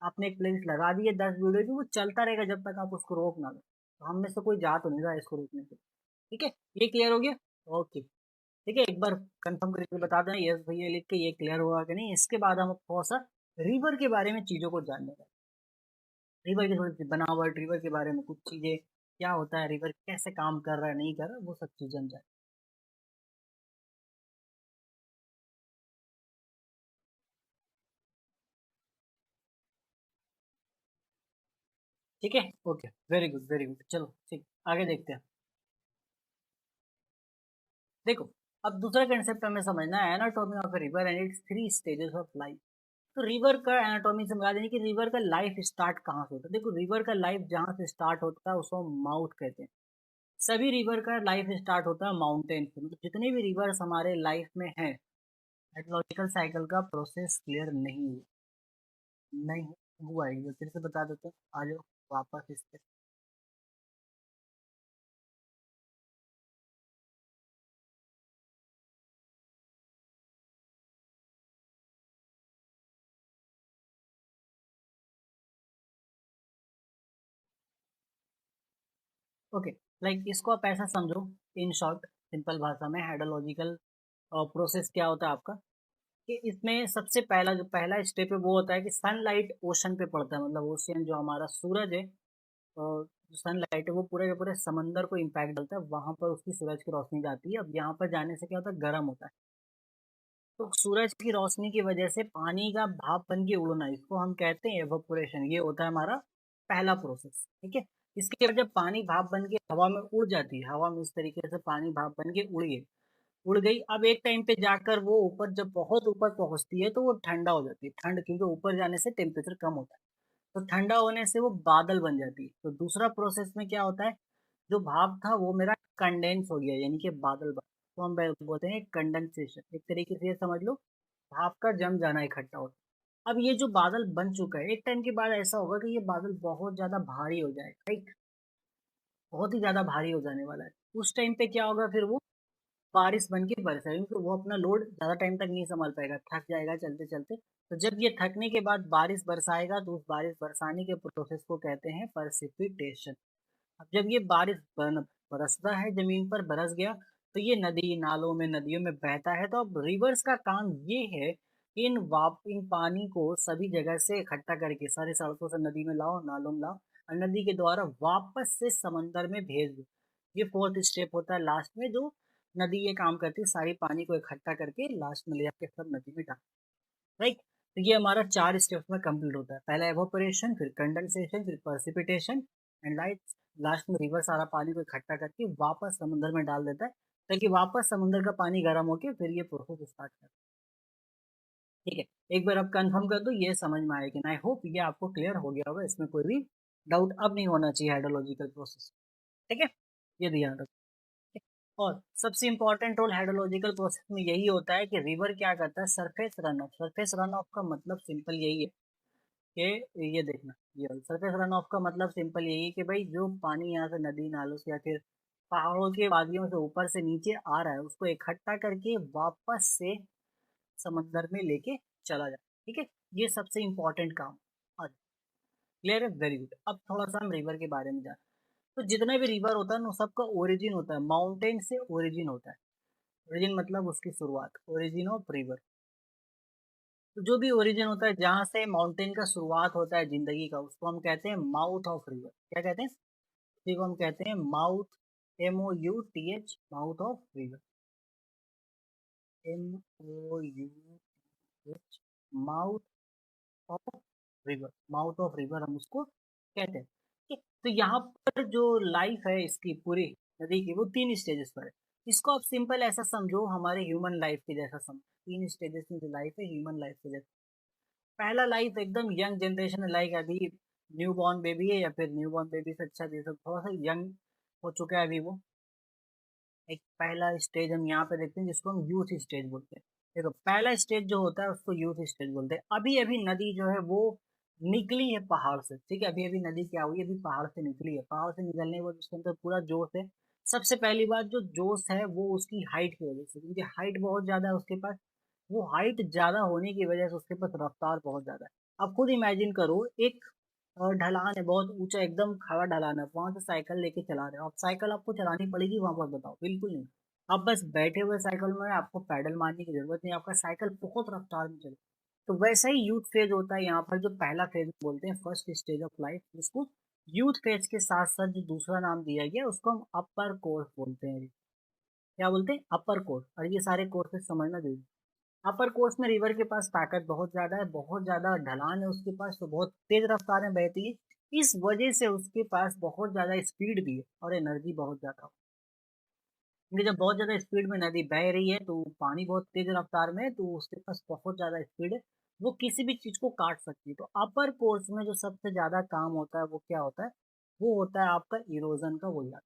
आपने एक प्लेलिस्ट लगा दी है 10 वीडियो की, वो चलता रहेगा जब तक आप उसको रोक ना लो। तो हम में से कोई जा तो नहीं रहा है इसको रोकने के लिए। ठीक है, ये क्लियर हो गया। ओके ठीक है, एक बार कंफर्म करके बता दें यस भैया लिख के, ये क्लियर हुआ कि नहीं। इसके बाद हम थोड़ा सा रिवर के बारे में चीज़ों को जानने लगे। रिवर की थोड़ी सी बनावट, रिवर के बारे में कुछ चीज़ें, क्या होता है रिवर, कैसे काम कर रहा है नहीं कर रहा है, वो सब चीज़ें हम जान। ठीक है, okay, very good very good, चलो ठीक आगे देखते हैं। देखो, अब दूसरा कंसेप्ट हमें समझना है, anatomy of a river and it's 3 stages of life. तो रिवर का एनाटॉमी से बता दें कि रिवर का लाइफ स्टार्ट कहाँ से होता है। देखो, रिवर का लाइफ जहाँ से स्टार्ट होता है उसको माउथ कहते हैं। सभी रिवर का लाइफ स्टार्ट होता है माउंटेन से। मतलब जितने भी रिवर्स हमारे लाइफ में हैं, हाइड्रोलॉजिकल साइकिल का प्रोसेस क्लियर नहीं हुआ, नहीं हुआ है। ये फिर से बता देते हैं, आ जाओ वापस इस पे। ओके, लाइक इसको आप ऐसा समझो, इन शॉर्ट, सिंपल भाषा में हाइड्रोलॉजिकल प्रोसेस क्या होता है आपका, कि इसमें सबसे पहला जो पहला स्टेप है वो होता है कि सनलाइट ओशन पे पड़ता है। मतलब ओशियन जो हमारा सूरज है, जो सनलाइट है वो पूरे के पूरे समंदर को इम्पैक्ट डालता है, वहाँ पर उसकी सूरज की रोशनी जाती है। अब यहाँ पर जाने से क्या होता है, गर्म होता है। तो सूरज की रोशनी की वजह से पानी का भाप बन के उड़ना, इसको हम कहते हैं एवापोरेशन। ये होता है हमारा पहला प्रोसेस, ठीक है। इसके बाद जब पानी भाप बन के हवा में उड़ जाती है, हवा में इस तरीके से पानी भाप बन के उड़ गई। अब एक टाइम पे जाकर वो ऊपर, जब बहुत ऊपर पहुंचती है तो वो ठंडा हो जाती है। ठंड, क्योंकि ऊपर जाने से टेम्परेचर कम होता है, तो ठंडा होने से वो बादल बन जाती है। तो दूसरा प्रोसेस में क्या होता है, जो भाप था वो मेरा कंडेंस हो गया, यानी कि बादल बन, तो हम बोलते हैं कंडेंसेशन। एक तरीके से ये समझ लो, भाप का जम जाना इकट्ठा होता है। अब ये जो बादल बन चुका है, एक टाइम के बाद ऐसा होगा कि ये बादल बहुत ज्यादा भारी हो जाएगा, राइट। बहुत ही ज्यादा भारी हो जाने वाला है। उस टाइम पे क्या होगा, फिर वो बारिश बन के बरसाएगी, क्योंकि वो अपना लोड ज्यादा टाइम तक नहीं संभाल पाएगा, थक जाएगा चलते चलते। तो जब ये थकने के बाद बारिश बरसाएगा, तो उस बारिश बरसाने के प्रोसेस को कहते हैं परसिपिटेशन। अब जब ये बरसता है, जमीन पर बरस गया, तो ये नदी नालों में, नदियों में बहता है। तो अब रिवर्स का काम ये है कि इन पानी को सभी जगह से इकट्ठा करके सारी सड़कों से नदी में लाओ, नालों में लाओ, और नदी के द्वारा वापस से समंदर में भेज दो। ये फोर्थ स्टेप होता है लास्ट में, जो नदी ये काम करती है, सारी पानी को इकट्ठा करके लास्ट में ले जाके सब नदी में डाल, राइट। तो ये हमारा 4 स्टेप्स में कंप्लीट होता है। पहला एवोपरेशन, फिर कंडेंसेशन, फिर प्रेसिपिटेशन, एंड लास्ट में रिवर सारा पानी को इकट्ठा करके वापस समुद्र में डाल देता है, ताकि वापस समुद्र का पानी गर्म होके फिर ये प्रोसेस स्टार्ट करता है। ठीक है, एक बार अब कंफर्म कर दो ये समझ में आएगी, आई होप ये आपको क्लियर हो गया होगा, इसमें कोई भी डाउट अब नहीं होना चाहिए हाइड्रोलॉजिकल प्रोसेस। ठीक है, ये ध्यान रखो। और सबसे इंपॉर्टेंट रोल हाइड्रोलॉजिकल प्रोसेस में यही होता है कि रिवर क्या करता है, surface run of. Surface run of का मतलब सिंपल यही है कि ये देखना, ये सरफेस रन ऑफ का मतलब सिंपल यही है कि भाई जो पानी यहाँ से नदी नालों से या फिर पहाड़ों के वादियों से ऊपर से नीचे आ रहा है, उसको इकट्ठा करके वापस से समंदर में लेके चला जाए। ठीक है, ये सबसे इंपॉर्टेंट काम। क्लियर है, वेरी गुड। अब थोड़ा सा हम रिवर के बारे में जान। तो जितना भी रिवर होता है ना, सबका ओरिजिन होता है माउंटेन से, ओरिजिन होता है। ओरिजिन मतलब उसकी शुरुआत, ओरिजिन ऑफ रिवर। तो जो भी ओरिजिन होता है, जहाँ से माउंटेन का शुरुआत होता है जिंदगी का, उसको हम कहते हैं माउथ ऑफ रिवर। क्या कहते हैं, इसी को हम कहते हैं mouth, MOUTH, mouth of river. MOUTH, mouth of river, mouth of river हम उसको कहते हैं। ठीक है? तो यहाँ पर जो लाइफ है इसकी पूरी नदी की, वो 3 स्टेजेस पर है। इसको आप सिंपल ऐसा समझो, हमारे ह्यूमन लाइफ के जैसा समझो। 3 स्टेजेस में जो लाइफ है, ह्यूमन लाइफ के जैसा। पहला लाइफ एकदम यंग जनरेशन है, लाइक अभी न्यू बॉर्न बेबी है, या फिर न्यू बॉर्न बेबी से अच्छा जैसा थोड़ा सा यंग हो चुका है अभी वो। एक पहला स्टेज हम यहाँ पे देखते हैं, जिसको हम यूथ स्टेज बोलते हैं। देखो, पहला स्टेज जो होता है उसको यूथ स्टेज बोलते हैं। अभी अभी नदी जो है वो निकली है पहाड़ से, ठीक है। अभी अभी नदी क्या हुई, अभी पहाड़ से निकली है। पहाड़ से निकलने के बाद उसके अंदर पूरा जोश है। सबसे पहली बात, जो जोश है वो उसकी हाइट की वजह से, क्योंकि हाइट बहुत ज्यादा है उसके पास। वो हाइट ज्यादा होने की वजह से उसके पास रफ्तार बहुत ज्यादा है। अब खुद इमेजिन करो, एक ढलान है, बहुत ऊंचा एकदम खड़ा ढलान है, वहां से साइकिल लेके चला रहे हो। अब साइकिल आपको चलानी पड़ेगी वहां पर, बताओ, बिल्कुल नहीं। आप बस बैठे हुए साइकिल में, आपको पैडल मारने की जरूरत नहीं, आपका साइकिल बहुत रफ्तार में चले। तो वैसा ही यूथ फेज होता है यहाँ पर, जो पहला फेज बोलते हैं, फर्स्ट स्टेज ऑफ लाइफ, जिसको यूथ फेज के साथ साथ जो दूसरा नाम दिया गया उसको हम अपर कोर्स बोलते हैं। क्या बोलते हैं, अपर कोर्स। और ये सारे कोर्सेज समझना जरूरी। अपर कोर्स में रिवर के पास ताकत बहुत ज्यादा है, बहुत ज्यादा ढलान है उसके पास, तो बहुत तेज रफ्तार में बहती है। इस वजह से उसके पास बहुत ज्यादा स्पीड भी है और एनर्जी बहुत ज्यादा। क्योंकि जब बहुत ज्यादा स्पीड में नदी बह रही है, तो पानी बहुत तेज रफ्तार में है, तो उसके पास बहुत ज्यादा स्पीड है, वो किसी भी चीज को काट सकती है। तो अपर कोर्स में जो सबसे ज्यादा काम होता है वो क्या होता है, वो होता है आपका इरोजन का, वो याद।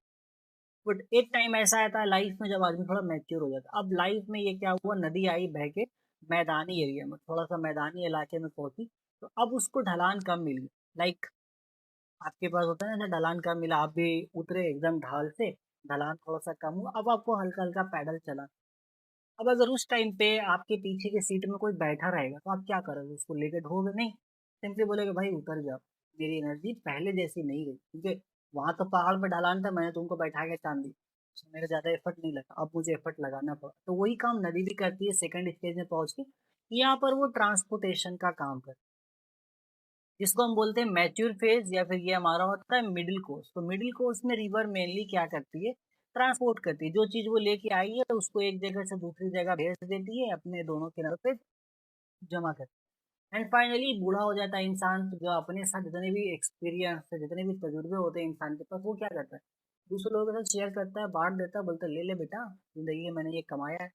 बट एक टाइम ऐसा आता है लाइफ में जब आदमी थोड़ा मैच्योर हो जाता है। अब लाइफ में ये क्या हुआ, नदी आई बह के मैदानी एरिया में, थोड़ा सा मैदानी इलाके में पहुंची, तो अब उसको ढलान कम मिली। लाइक आपके पास होता है ना, ढलान कम मिला, आप भी उतरे एकदम ढाल से, ढलान थोड़ा सा कम हुआ, अब आपको हल्का हल्का पैडल चला। अब अगर उस टाइम पे आपके पीछे की सीट में कोई बैठा रहेगा, तो आप क्या करोगे, उसको लेके ढोगे नहीं, सिंपली बोलेगे भाई उतर जाओ, मेरी एनर्जी पहले जैसी नहीं रही, क्योंकि वहां तो पहाड़ पे ढलान था, मैंने तुमको बैठा के चांद दी, तो मेरा ज्यादा एफर्ट नहीं लगा, अब मुझे एफर्ट लगाना पड़ा। तो वही काम नदी भी करती है सेकंड स्टेज में पहुंच के। यहाँ पर वो ट्रांसपोर्टेशन का काम करती जिसको हम बोलते हैं मैच्योर फेज, या फिर ये हमारा होता है मिडिल कोर्स। तो मिडिल कोर्स में रिवर मेनली क्या करती है, ट्रांसपोर्ट करती है। जो चीज वो लेके आई है उसको एक जगह से दूसरी जगह भेज देती है, अपने दोनों किनारों पे जमा करती है। एंड फाइनली बूढ़ा हो जाता है इंसान, तो जो अपने साथ जितने भी एक्सपीरियंस है, जितने भी तजुर्बे होते हैं इंसान के पास, वो क्या करता है, दूसरे लोगों के साथ शेयर करता है, बांट देता है, बोलता है ले ले बेटा, जिंदगी में मैंने ये कमाया है।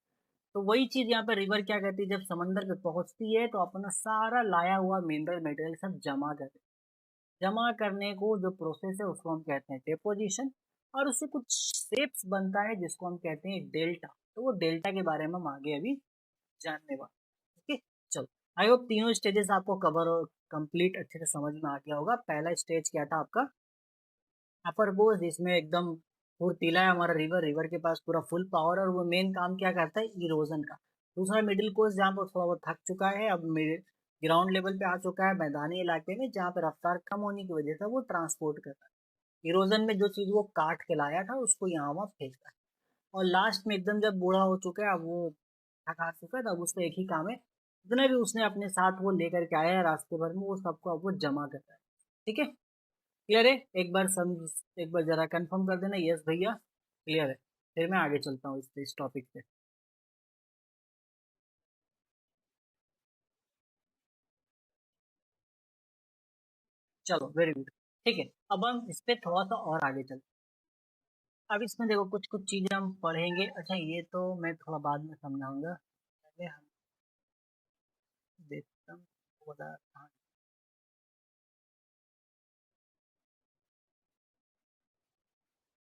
तो वही चीज यहाँ पे रिवर क्या करती है, जब समंदर पे पहुंचती है तो अपना सारा लाया हुआ मिनरल मटेरियल सब जमा करती है। जमा करने को जो प्रोसेस है उसको हम कहते हैं डिपोजिशन, और उससे कुछ शेप्स बनता है जिसको हम कहते हैं डेल्टा। तो वो डेल्टा के बारे में हम आगे अभी जानने वाले। ओके, चलो। आई होप तीनों स्टेजेस आपको कवर और कंप्लीट अच्छे से समझ में आ गया होगा। पहला स्टेज क्या था आपका, अपर बोस, जिसमें एकदम फुर्तीला है हमारा रिवर, रिवर के पास पूरा फुल पावर, और वो मेन काम क्या करता है, इरोजन का। दूसरा मिडिल कोर्स, जहाँ पर थोड़ा बहुत थक चुका है, अब ग्राउंड लेवल पे आ चुका है, मैदानी इलाके में, जहाँ पे रफ्तार कम होने की वजह से वो ट्रांसपोर्ट करता है। इरोजन में जो चीज वो काट के लाया था उसको यहाँ वहाँ फेंकता है। और लास्ट में एकदम जब बूढ़ा हो चुका है, अब वो थक हार चुका है, तब उसका एक ही काम है, जितना भी उसने अपने साथ वो लेकर के आया है रास्ते भर में, वो सबको अब वो जमा करता है। ठीक है, क्लियर है? एक बार समझ, एक बार जरा कंफर्म कर देना, यस भैया क्लियर है। फिर मैं आगे चलता हूँ इस टॉपिक पे। चलो, वेरी गुड। ठीक है, अब हम इस पे थोड़ा सा और आगे चलते हैं। अब इसमें देखो कुछ कुछ चीजें हम पढ़ेंगे। अच्छा, ये तो मैं थोड़ा बाद में समझाऊंगा, पहले हम देखता हूँ हाँ।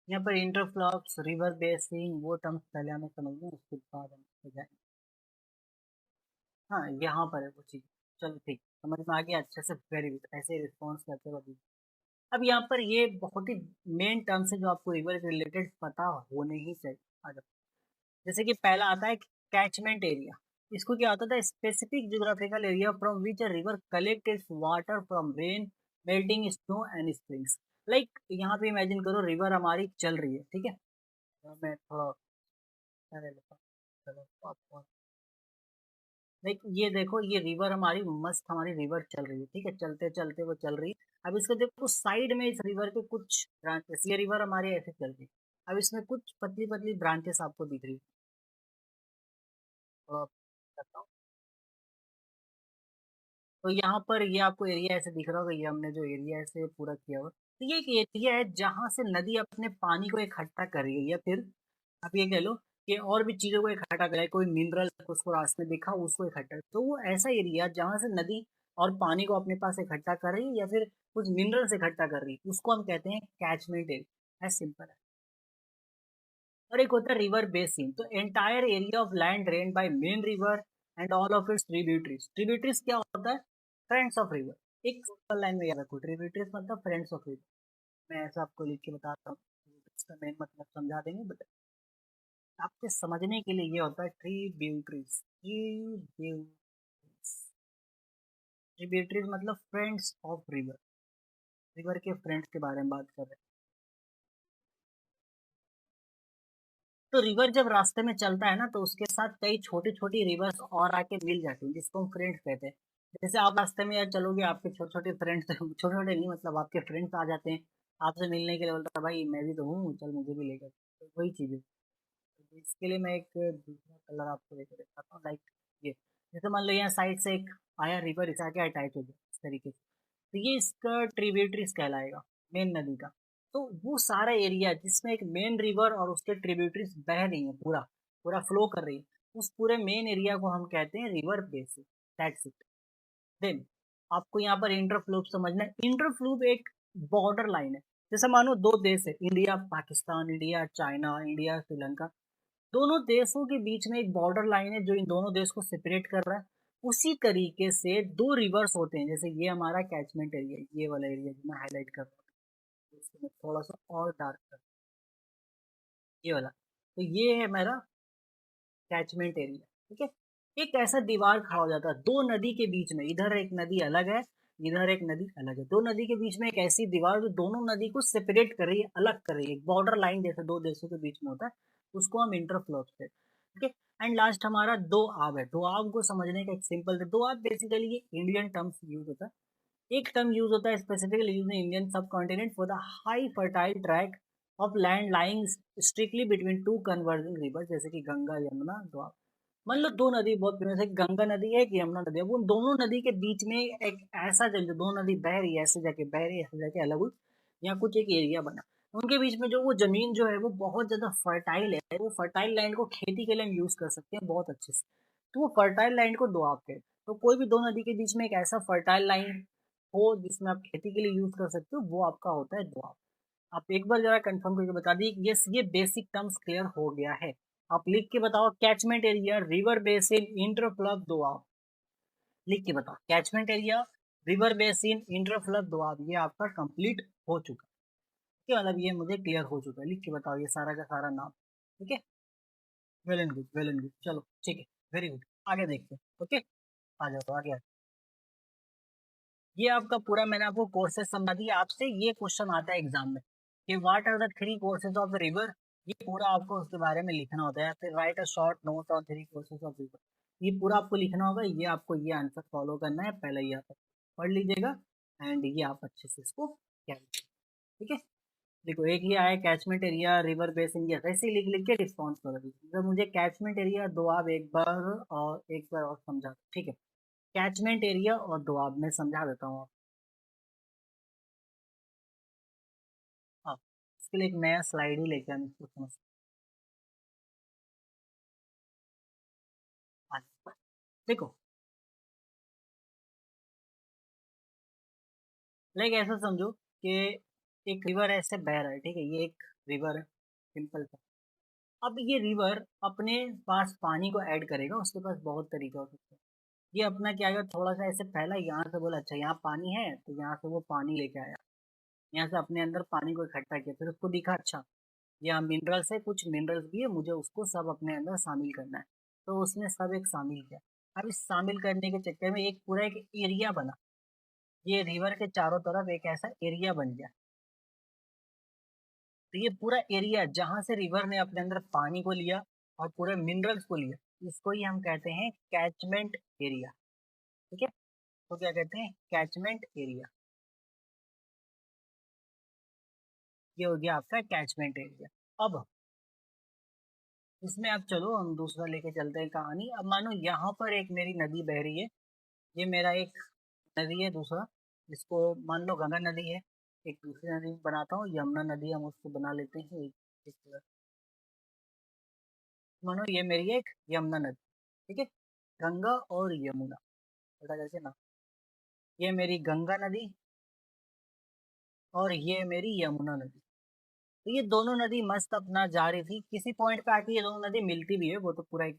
यहाँ पर इंटरफ्लॉक्स, रिवर बेसिंग, वो टर्म्स पहले हमें समझना, उसके बाद हम इसपे जाएंगे। हाँ, यहाँ पर है वो चीज। चलो ठीक, समझ में आ गया अच्छे से, वेरी गुड, ऐसे रिस्पॉन्स करते रहो। अब यहाँ पर ये बहुत ही मेन टर्म्स है जो आपको रिवर से रिलेटेड पता होने ही चाहिए। आ जाओ। जैसे कि पहला आता है कैचमेंट एरिया। इसको क्या होता था, specific geographical area from which a river collect it's water from rain, melting snow and springs. Like यहाँ पे इमेजिन करो, रिवर हमारी चल रही है, ठीक है। तो मैं थोड़ा पहले लेता हूँ। चलो आप, लाइक ये देखो, ये रिवर हमारी मस्त, हमारी रिवर चल रही है, ठीक है, चलते चलते वो चल रही है। अब इसको देखो साइड में, इस रिवर के कुछ ब्रांचेस, ये रिवर हमारी ऐसे चल रही है। अब इसमें कुछ पतली पतली ब्रांचेस आपको दिख रही है। तो आप बताओ। तो यहाँ पर ये आपको एरिया ऐसे दिख रहा होगा, ये हमने जो एरिया ऐसे पूरा किया हुआ, तो ये एक एरिया है जहाँ से नदी अपने पानी को इकट्ठा कर रही है, या फिर आप ये कह लो कि और भी चीजों को इकट्ठा कर रहा है। कोई मिनरल उसको रास्ते में दिखा, उसको इकट्ठा, तो वो ऐसा एरिया जहाँ से नदी और पानी को अपने पास इकट्ठा कर रही है, या फिर कुछ मिनरल्स इकट्ठा कर रही है, उसको हम कहते हैं कैचमेंट एरिया। एज सिंपल है। और एक होता है रिवर बेसिन, तो entire area of land drain by main river and all of its tributaries. Tributaries क्या होता है, फ्रेंड्स ऑफ रिवर। एक सिंपल लाइन में याद रखो, ट्रिब्यूटरीज मतलब फ्रेंड्स ऑफ रिवर। मैं ऐसा आपको लिख के बताता हूँ, इसका मेन मतलब समझा देंगे, बट आपके समझने के लिए ये होता है ट्रिब्यूटरीज। ट्रिब्यूटरीज, ट्रिब्यूटरीज मतलब फ्रेंड्स ऑफ रिवर, रिवर के फ्रेंड्स के बारे में बात कर रहे हैं। तो रिवर जब रास्ते में चलता है ना, तो उसके साथ कई छोटी छोटी रिवर्स और आके मिल जाती हैं, जिसको हम फ्रेंड्स कहते हैं। जैसे आप रास्ते में यार चलोगे, आपके छोटे छोटे फ्रेंड्स, छोटे छोटे नहीं मतलब आपके फ्रेंड्स आ जाते हैं आपसे मिलने के लिए, बोलता है भाई मैं भी तो हूँ, चल मुझे भी लेकर। तो वही चीज़ है। तो इसके लिए मैं एक दूसरा कलर आपको लेकर दिखाता हूँ, लाइक ये। जैसे मान लो यहाँ साइड से एक आया रिवर, इस आके अटैच हो गया इस तरीके से, तो ये इसका ट्रिब्यूटरीज कहलाएगा, मेन नदी का। तो वो सारा एरिया जिसमें एक मेन रिवर और उसके ट्रिब्यूटरीज बह रही है, पूरा पूरा फ्लो कर रही है, उस पूरे मेन एरिया को हम कहते हैं river basin. That's it. Then आपको यहाँ पर इंटरफ्लूप समझना है। इंटरफ्लूप एक बॉर्डर लाइन है। जैसे मानो दो देश है, India Pakistan, India China, India Sri Lanka, दोनों देशों के बीच में एक बॉर्डर लाइन है जो इन दोनों देश को सेपरेट कर रहा है। उसी तरीके से दो रिवर्स होते हैं, जैसे ये हमारा कैचमेंट एरिया, ये वाला एरिया जो मैं हाईलाइट कर रहा हूँ, इसको मैं थोड़ा सा और डार्क कर, ये वाला, तो ये है मेरा कैचमेंट एरिया। ठीक है, एक ऐसा दीवार खड़ा हो जाता है दो नदी के बीच में, इधर एक नदी अलग है, इधर एक नदी अलग है, दो नदी के बीच में एक ऐसी दीवार जो दोनों नदी को सेपरेट कर रही है, अलग कर रही है, एक बॉर्डर लाइन जैसे दो देशों के बीच में होता है, उसको हम इंटरफ्लोप से। ठीक है, एंड लास्ट हमारा दो आब है। दो आब को समझने का एक सिंपल, दो आब बेसिकली ये इंडियन टर्म्स यूज होता है। एक टर्म यूज होता है स्पेसिफिकली यूज इन इंडियन सब continent for the high fertile track of land lying strictly between two converging river, जैसे कि गंगा यमुना द्वार। मान लो दो नदी बहुत फेमस है, गंगा नदी है, एक यमुना नदी है, वो दोनों नदी के बीच में एक ऐसा जल, दो नदी बह रही है, ऐसे जाके बह रही है, ऐसे जाके अलग हुई, यहाँ कुछ एक एरिया बना, उनके बीच में जो वो जमीन जो है वो बहुत ज्यादा फर्टाइल है, वो फर्टाइल लैंड को खेती के लिए हम यूज कर सकते हैं बहुत अच्छे से, तो वो फर्टाइल लैंड को दोआब कहते हैं। तो कोई भी दो नदी के बीच में एक ऐसा फर्टाइल लाइन हो जिसमें आप खेती के लिए यूज कर सकते हो, वो आपका होता है दोआब। आप एक बार जरा कंफर्म करके बता दी, यस ये बेसिक टर्म्स क्लियर हो गया है। आप लिख के बताओ, catchment area, river basin, interfluve doab. लिख के बताओ, catchment area, river basin, interfluve doab, ये आपका कंप्लीट हो चुका है। ठीक है, मतलब ये मुझे क्लियर हो चुका है, लिख के बताओ ये सारा का सारा नाम। ठीक है, well and good, well and good, चलो ठीक है, वेरी गुड, आगे देखते हैं। ओके, आ जाओ आगे ये आपका पूरा मैंने आपको कोर्सेज समझा दिया, आपसे ये क्वेश्चन आता है एग्जाम में कि what are the three courses of the river, ये पूरा आपको उसके बारे में लिखना होता है, फिर right a short note on three courses of river, ये पूरा आपको लिखना होगा, ये आपको ये आंसर फॉलो करना है, पहले ये आप पढ़ लीजिएगा एंड ये आप अच्छे से इसको कैरी कीजिए। ठीक है, देखो एक ये आया कैचमेंट एरिया, रिवर बेसिन, ये ऐसे ही लिख लिख के रिस्पॉन्स करो, जब मुझे कैचमेंट एरिया दो आप एक बार और समझा, ठीक है, कैचमेंट एरिया और दोआब मैं समझा देता हूँ। हाँ, इसके लिए एक नया स्लाइड ही लेके हम इसको समझ। हाँ, देखो लाइक ऐसा समझो कि एक रिवर ऐसे बह रहा है, ठीक है, ये एक रिवर है, सिंपल सा। अब ये रिवर अपने पास पानी को ऐड करेगा, उसके पास बहुत तरीका हो सकता है। ये अपना क्या आएगा, थोड़ा सा ऐसे फैला, यहाँ से बोला अच्छा यहाँ पानी है, तो यहाँ से वो पानी लेके आया, यहाँ से अपने अंदर पानी को इकट्ठा किया, फिर उसको दिखा अच्छा यहाँ मिनरल्स है, कुछ मिनरल्स भी है, मुझे उसको सब अपने अंदर शामिल करना है, तो उसने सब एक शामिल किया। अब इस शामिल करने के चक्कर में एक पूरा एक एरिया बना, ये रिवर के चारों तरफ एक ऐसा एरिया बन गया, तो ये पूरा एरिया जहां से रिवर ने अपने अंदर पानी को लिया और पूरे मिनरल्स को लिया, इसको ही हम कहते हैं कैचमेंट एरिया। ठीक है, तो क्या कहते हैं, कैचमेंट एरिया, ये हो गया आपका कैचमेंट एरिया। अब इसमें आप चलो हम दूसरा लेके चलते हैं कहानी। अब मानो यहाँ पर एक मेरी नदी बह रही है, ये मेरा एक नदी है दूसरा, जिसको मान लो गंगा नदी है, एक दूसरी नदी बनाता हूँ यमुना नदी, हम उसको बना लेते हैं एक मानो ये मेरी एक यमुना नदी, ठीक है, गंगा और यमुना, पता कैसे ना, ये मेरी गंगा नदी और ये मेरी यमुना नदी। तो ये दोनों नदी मस्त अपना जा रही थी, किसी पॉइंट पे आके ये दोनों नदी मिलती भी है, वो तो पूरा एक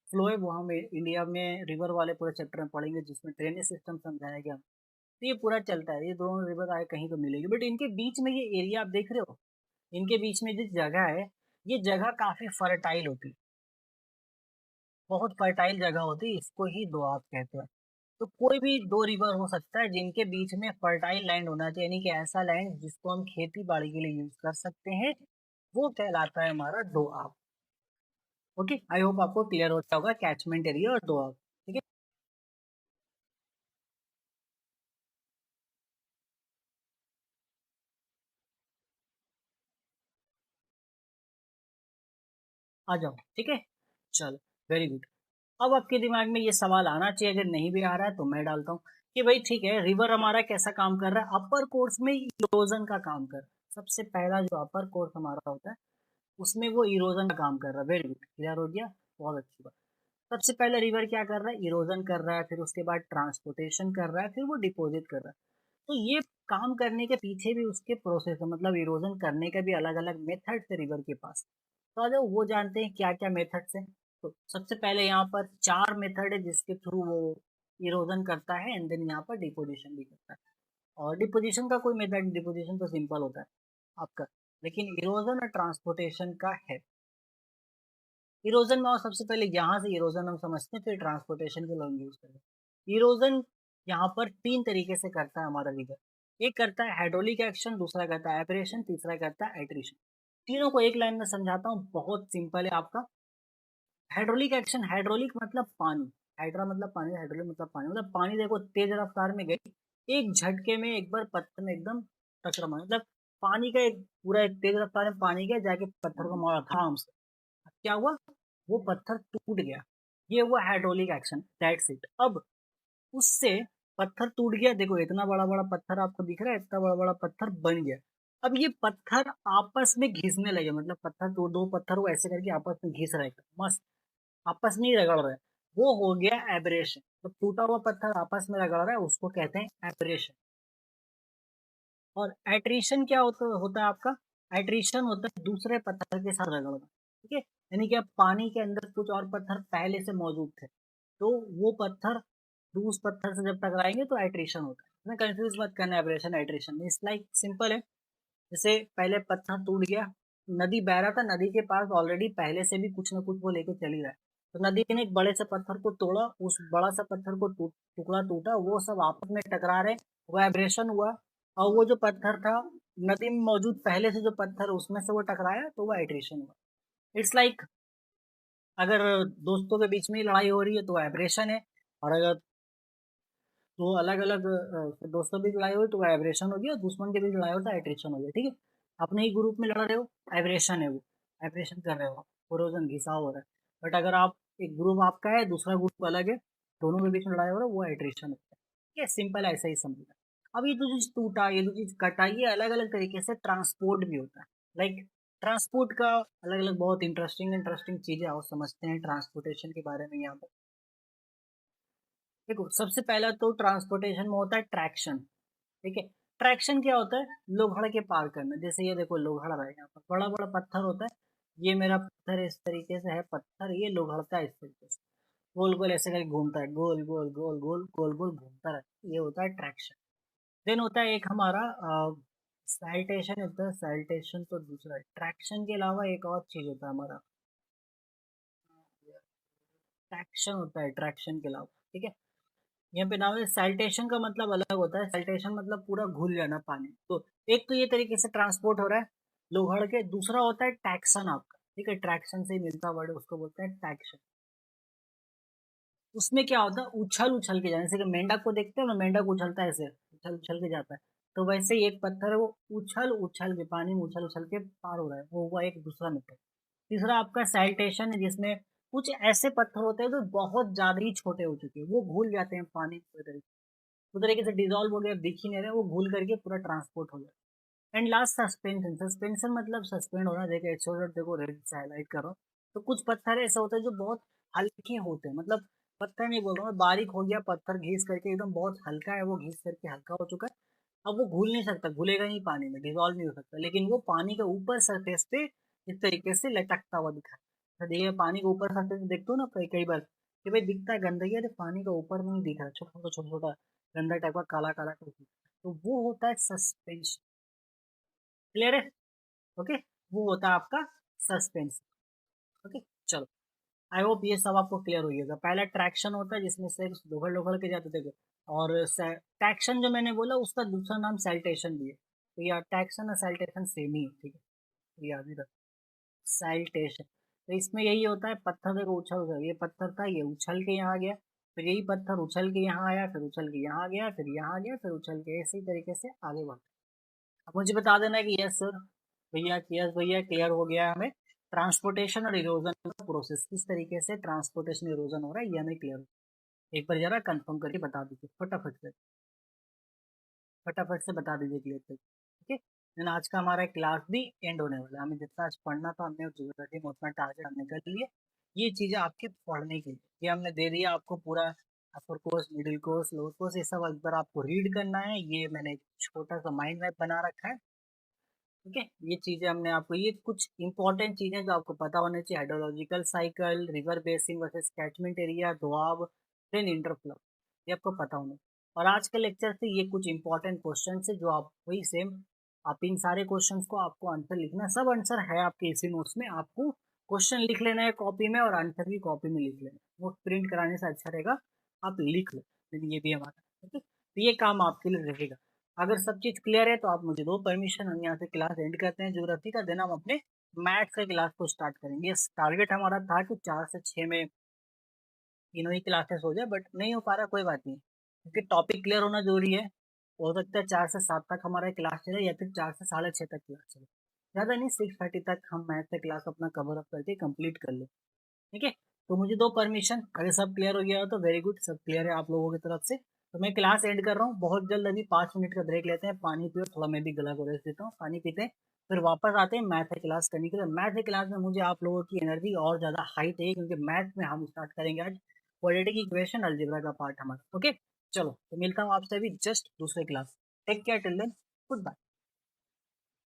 फ्लो है, वो हम इंडिया में रिवर वाले पूरे चैप्टर में पढ़ेंगे जिसमें ड्रेनेज सिस्टम समझाया गया। तो ये पूरा चलता है, ये दोनों रिवर आए कहीं तो मिलेगी, बट इनके बीच में ये एरिया आप देख रहे हो, इनके बीच में जिस जगह है, ये जगह काफी फर्टाइल होती है, बहुत फर्टाइल जगह होती है, इसको ही दोआब कहते हैं। तो कोई भी दो रिवर हो सकता है जिनके बीच में फर्टाइल लैंड होना चाहिए, यानी कि ऐसा लैंड जिसको हम खेती बाड़ी के लिए यूज कर सकते हैं, वो कहलाता है हमारा दोआब। ओके, आई होप आपको क्लियर होता होगा कैचमेंट एरिया और दोआब। ठीक है, आ जाओ, ठीक है, चलो, वेरी गुड। अब आपके दिमाग में ये सवाल आना चाहिए, अगर नहीं भी आ रहा है तो मैं डालता हूँ कि भाई ठीक है, रिवर हमारा कैसा काम कर रहा है, अपर कोर्स में इरोजन का काम कर रहा है, सबसे पहला जो अपर कोर्स हमारा होता है उसमें वो इरोजन का काम कर रहा है, वेरी गुड, क्लियर हो गया, बहुत अच्छी बात। सबसे पहले रिवर क्या कर रहा है, इरोजन कर रहा है, फिर उसके बाद ट्रांसपोर्टेशन कर रहा है, फिर वो डिपॉजिट कर रहा है। तो ये काम करने के पीछे भी उसके प्रोसेस है, मतलब इरोजन करने के भी अलग अलग मेथड्स है रिवर के पास। तो अगर वो जानते हैं क्या क्या मेथड्स है, तो सबसे पहले यहाँ पर चार मेथड है जिसके थ्रू वो इरोजन करता है, एंड देन यहाँ पर डिपोजिशन भी करता है। और डिपोजिशन का कोई मेथड, डिपोजिशन तो सिंपल होता है आपका, लेकिन इरोजन और ट्रांसपोर्टेशन का है। इरोजन में और सबसे पहले यहाँ से इरोजन हम समझते हैं, फिर ट्रांसपोर्टेशन के लोग यूज करते हैं। इरोजन यहाँ पर तीन तरीके से करता है हमारा रिवर, एक करता है हाइड्रोलिक एक्शन, दूसरा करता है एपरेशन, तीसरा करता है एट्रिशन। तीनों को एक लाइन में समझाता हूँ, बहुत सिंपल है आपका। हाइड्रोलिक एक्शन, हाइड्रोलिक मतलब पानी, हाइड्रा मतलब पानी, हाइड्रोलिक मतलब पानी, मतलब पानी देखो तेज रफ्तार में गई, एक झटके में एक बार पत्थर में एकदम टकरा मारा, मतलब पानी का एक पूरा एक तेज रफ्तार में पानी गया जाके पत्थर को मारा धाम से। क्या हुआ? वो पत्थर टूट गया। ये हुआ हाइड्रोलिक एक्शन, दैट्स इट। अब उससे पत्थर टूट गया, देखो इतना बड़ा बड़ा पत्थर आपको दिख रहा है, इतना बड़ा बड़ा पत्थर बन गया। अब ये पत्थर आपस में घिसने लगे, मतलब पत्थर दो पत्थर वो ऐसे करके आपस में घिस रहे थे, मस्त आपस में ही रगड़ रहे हैं। वो हो गया एब्रेशन। तो टूटा हुआ पत्थर आपस में रगड़ रहा है, उसको कहते हैं एब्रेशन। और एट्रिशन क्या होता है आपका? एट्रिशन होता है दूसरे पत्थर के साथ रगड़ना, ठीक है। यानी कि अब पानी के अंदर कुछ और पत्थर पहले से मौजूद थे, तो वो पत्थर उस पत्थर से जब टकराएंगे तो एट्रिशन होता है ना। कंफ्यूज मत करना, abrasion attrition it's like simple है। जैसे पहले पत्थर टूट गया, नदी बह रहा था, नदी के पास ऑलरेडी पहले से भी कुछ ना कुछ वो लेके चल ही रहा है, तो नदी ने एक बड़े से पत्थर को तोड़ा, उस बड़ा सा पत्थर को टुकड़ा टूटा, वो सब आपस में टकरा रहे, वाइब्रेशन हुआ। और वो जो पत्थर था नदी में मौजूद पहले से जो पत्थर उसमें से वो टकराया, तो वो हाइड्रेशन हुआ। इट्स लाइक अगर दोस्तों के बीच में ही लड़ाई हो रही है तो वाइब्रेशन है, और अगर तो अलग अलग दोस्तों के बीच लड़ाई हो तो वाइब्रेशन हो गया, दुश्मन के बीच लड़ाई हो तो हाइड्रेशन हो गया, ठीक है। अपने ही ग्रुप में लड़ रहे हो, वाइब्रेशन है, वो वाइब्रेशन कर रहे हो, कोरोजन घिसाव हो रहा है। बट अगर आप एक ग्रुप आपका है, दूसरा ग्रुप अलग है, दोनों के बीच में लड़ाई हो रहा है, वो हाइड्रेशन होता है। ठीक है, सिंपल ऐसा ही समझना। अब ये जो चीज टूटा, ये जो चीज कटा, ये अलग अलग तरीके से ट्रांसपोर्ट भी होता है। लाइक ट्रांसपोर्ट का अलग अलग बहुत इंटरेस्टिंग इंटरेस्टिंग चीजें आओ समझते हैं ट्रांसपोर्टेशन के बारे में यहाँ पर। देखो सबसे पहला तो ट्रांसपोर्टेशन में होता है ट्रैक्शन, ठीक है। ट्रैक्शन क्या होता है? लोहड़ के पार करना। जैसे ये देखो लोहड़ है, यहाँ पर बड़ा बड़ा पत्थर होता है, ये मेरा पत्थर इस तरीके से है, पत्थर ये लोहड़ता है इस तरीके से, गोल गोल ऐसे करके घूमता है, गोल गोल गोल गोल गोल गोल घूमता रहता है, ये होता है ट्रैक्शन। देन होता है एक हमारा साइटेशन होता है। साइटेशन तो दूसरा है, ट्रैक्शन के अलावा एक और चीज होता है हमारा, ट्रैक्शन होता है ट्रैक्शन के अलावा, ठीक है। यहाँ पे नाम है सैल्टेशन, का मतलब अलग होता है। सैल्टेशन मतलब पूरा घुल जाना पानी, तो एक तो ये तरीके से ट्रांसपोर्ट हो रहा है लोहड़ के, दूसरा होता है टैक्सन आपका, ठीक है। ट्रैक्शन से ही मिलता वर्ड, उसको बोलते हैं टैक्शन। उसमें क्या होता है? उछल उछल के जाने, जैसे कि मेंढक को देखते हो ना, मेंढक उछलता है ऐसे, उछल उछल के जाता है, तो वैसे ही एक पत्थर है, वो उछल उछल के पानी में उछल उछल के पार हो रहा है, वो हुआ एक दूसरा मेथड। तीसरा आपका सैल्टेशन है, जिसमें कुछ ऐसे पत्थर होते हैं जो बहुत ज्यादा ही छोटे हो चुके हैं, वो घुल जाते हैं पानी में, तो तरीके से डिजोल्व हो गया, दिख ही नहीं रहे, वो घुल करके पूरा ट्रांसपोर्ट हो गया। And last suspension. सस्पेंशन मतलब सस्पेंड होना। देखो एक्सोडर देखो रेड से हाईलाइट करो, तो कुछ पत्थर ऐसे होते हैं जो बहुत हल्के होते हैं, मतलब पत्थर नहीं बोल रहा मैं, बारीक हो गया पत्थर घिस करके एकदम बहुत हल्का है, वो घिस करके हल्का हो चुका है, अब वो घुल नहीं सकता, घुलेगा नहीं पानी में, डिजोल्व नहीं हो सकता, लेकिन वो पानी के ऊपर सरफेस पे इस तरीके से लटकता हुआ दिखा है। तो देखिए पानी के ऊपर सरफेस देखते हो ना कई कई बार कि भाई दिखता है गंदगी, अरे पानी का ऊपर नहीं दिख रहा, छोटा छोटा गंदा टाइप का काला काला कुछ, तो वो होता है सस्पेंशन। क्लियर है? ओके, वो होता है आपका सस्पेंशन। ओके, चलो, आई होप ये सब आपको क्लियर हो गया। पहला ट्रैक्शन होता है जिसमें से लोहड़ लोहड़ के जाते थे, और ट्रैक्शन जो मैंने बोला उसका दूसरा नाम सैल्टेशन भी है, तो यार ट्रैक्शन और सैल्टेशन सेम ही है, ठीक है, तो याद ही रख। सैल्टेशन, तो इसमें यही होता है, पत्थर देखो उछल उछल, ये पत्थर था, ये उछल के यहाँ गया, फिर यही पत्थर उछल के यहाँ आया, फिर उछल के यहाँ गया, फिर यहाँ गया, फिर उछल के इसी तरीके से आगे बढ़। अब मुझे बता देना है कि यस सर भैया, यस भैया, क्लियर हो गया है हमें ट्रांसपोर्टेशन और इरोजन का प्रोसेस, किस तरीके से ट्रांसपोर्टेशन इरोजन हो रहा है, ये हमें क्लियर हो। एक बार जरा कंफर्म करके बता दीजिए फटाफट से, फटाफट से बता दीजिए क्लियर करके, ठीक है। देन आज का हमारा क्लास भी एंड होने वाला है, हमें जितना आज पढ़ना था हमने ज्योग्राफी में उतना टारगेट हमने कर लिए। ये चीज़ें आपके पढ़ने की, ये हमने दे दिया आपको पूरा, upper course middle course lower course, ये सब एक बार आपको रीड करना है, ये मैंने एक छोटा सा माइंड मैप बना रखा है, ठीक है। ये चीजें हमने आपको, ये कुछ इंपॉर्टेंट चीजें जो आपको पता होनी चाहिए, hydrological cycle, river basin versus catchment area, doab, then interflow, ये आपको पता होना। और आज के लेक्चर से ये कुछ इंपॉर्टेंट क्वेश्चन है जो आप वही सेम, आप इन सारे क्वेश्चंस को आपको आंसर लिखना, सब आंसर है आपके इसी नोट्स में, आपको क्वेश्चन लिख लेना है कॉपी में और आंसर भी कॉपी में लिख लेना, वो प्रिंट कराने से अच्छा रहेगा, आप लिख लो, लेकिन ये भी हमारा, ठीक है, तो ये काम आपके लिए रहेगा। अगर सब चीज़ क्लियर है तो आप मुझे दो परमिशन, हम यहाँ से क्लास एंड करते हैं ज्योग्राफी का, देन हम अपने मैथ्स के क्लास को स्टार्ट करेंगे। ये टारगेट हमारा था कि 4 से 6 में तीनों ही क्लासेस हो जाए, बट नहीं हो पा रहा, कोई बात नहीं, क्योंकि टॉपिक क्लियर होना जरूरी है। हो सकता है 4 से 7 तक हमारा क्लास चले या फिर 4 से 6:30 तक क्लास चले, ज़्यादा नहीं 6:30 तक हम मैथ का क्लास अपना कवर अप करके कंप्लीट कर ले। ठीक है, तो मुझे दो परमिशन, अगर सब क्लियर हो गया हो तो वेरी गुड, सब क्लियर है आप लोगों की तरफ से। तो मैं क्लास एंड कर रहा हूँ बहुत जल्द, अभी 5 मिनट का ब्रेक लेते हैं, पानी पियो थोड़ा, मैं भी गला को रेस्ट देता हूँ, पानी पीते हैं, फिर वापस आते हैं मैथ की क्लास करने के लिए। मैथ की क्लास में मुझे आप लोगों की एनर्जी और ज़्यादा हाई चाहिए, क्योंकि मैथ में हम स्टार्ट करेंगे आज क्वाड्रेटिक इक्वेशन अलजेब्रा का पार्ट हमारा। ओके, चलो तो मिलता हूँ आपसे अभी जस्ट दूसरे class. Take care till then, good bye.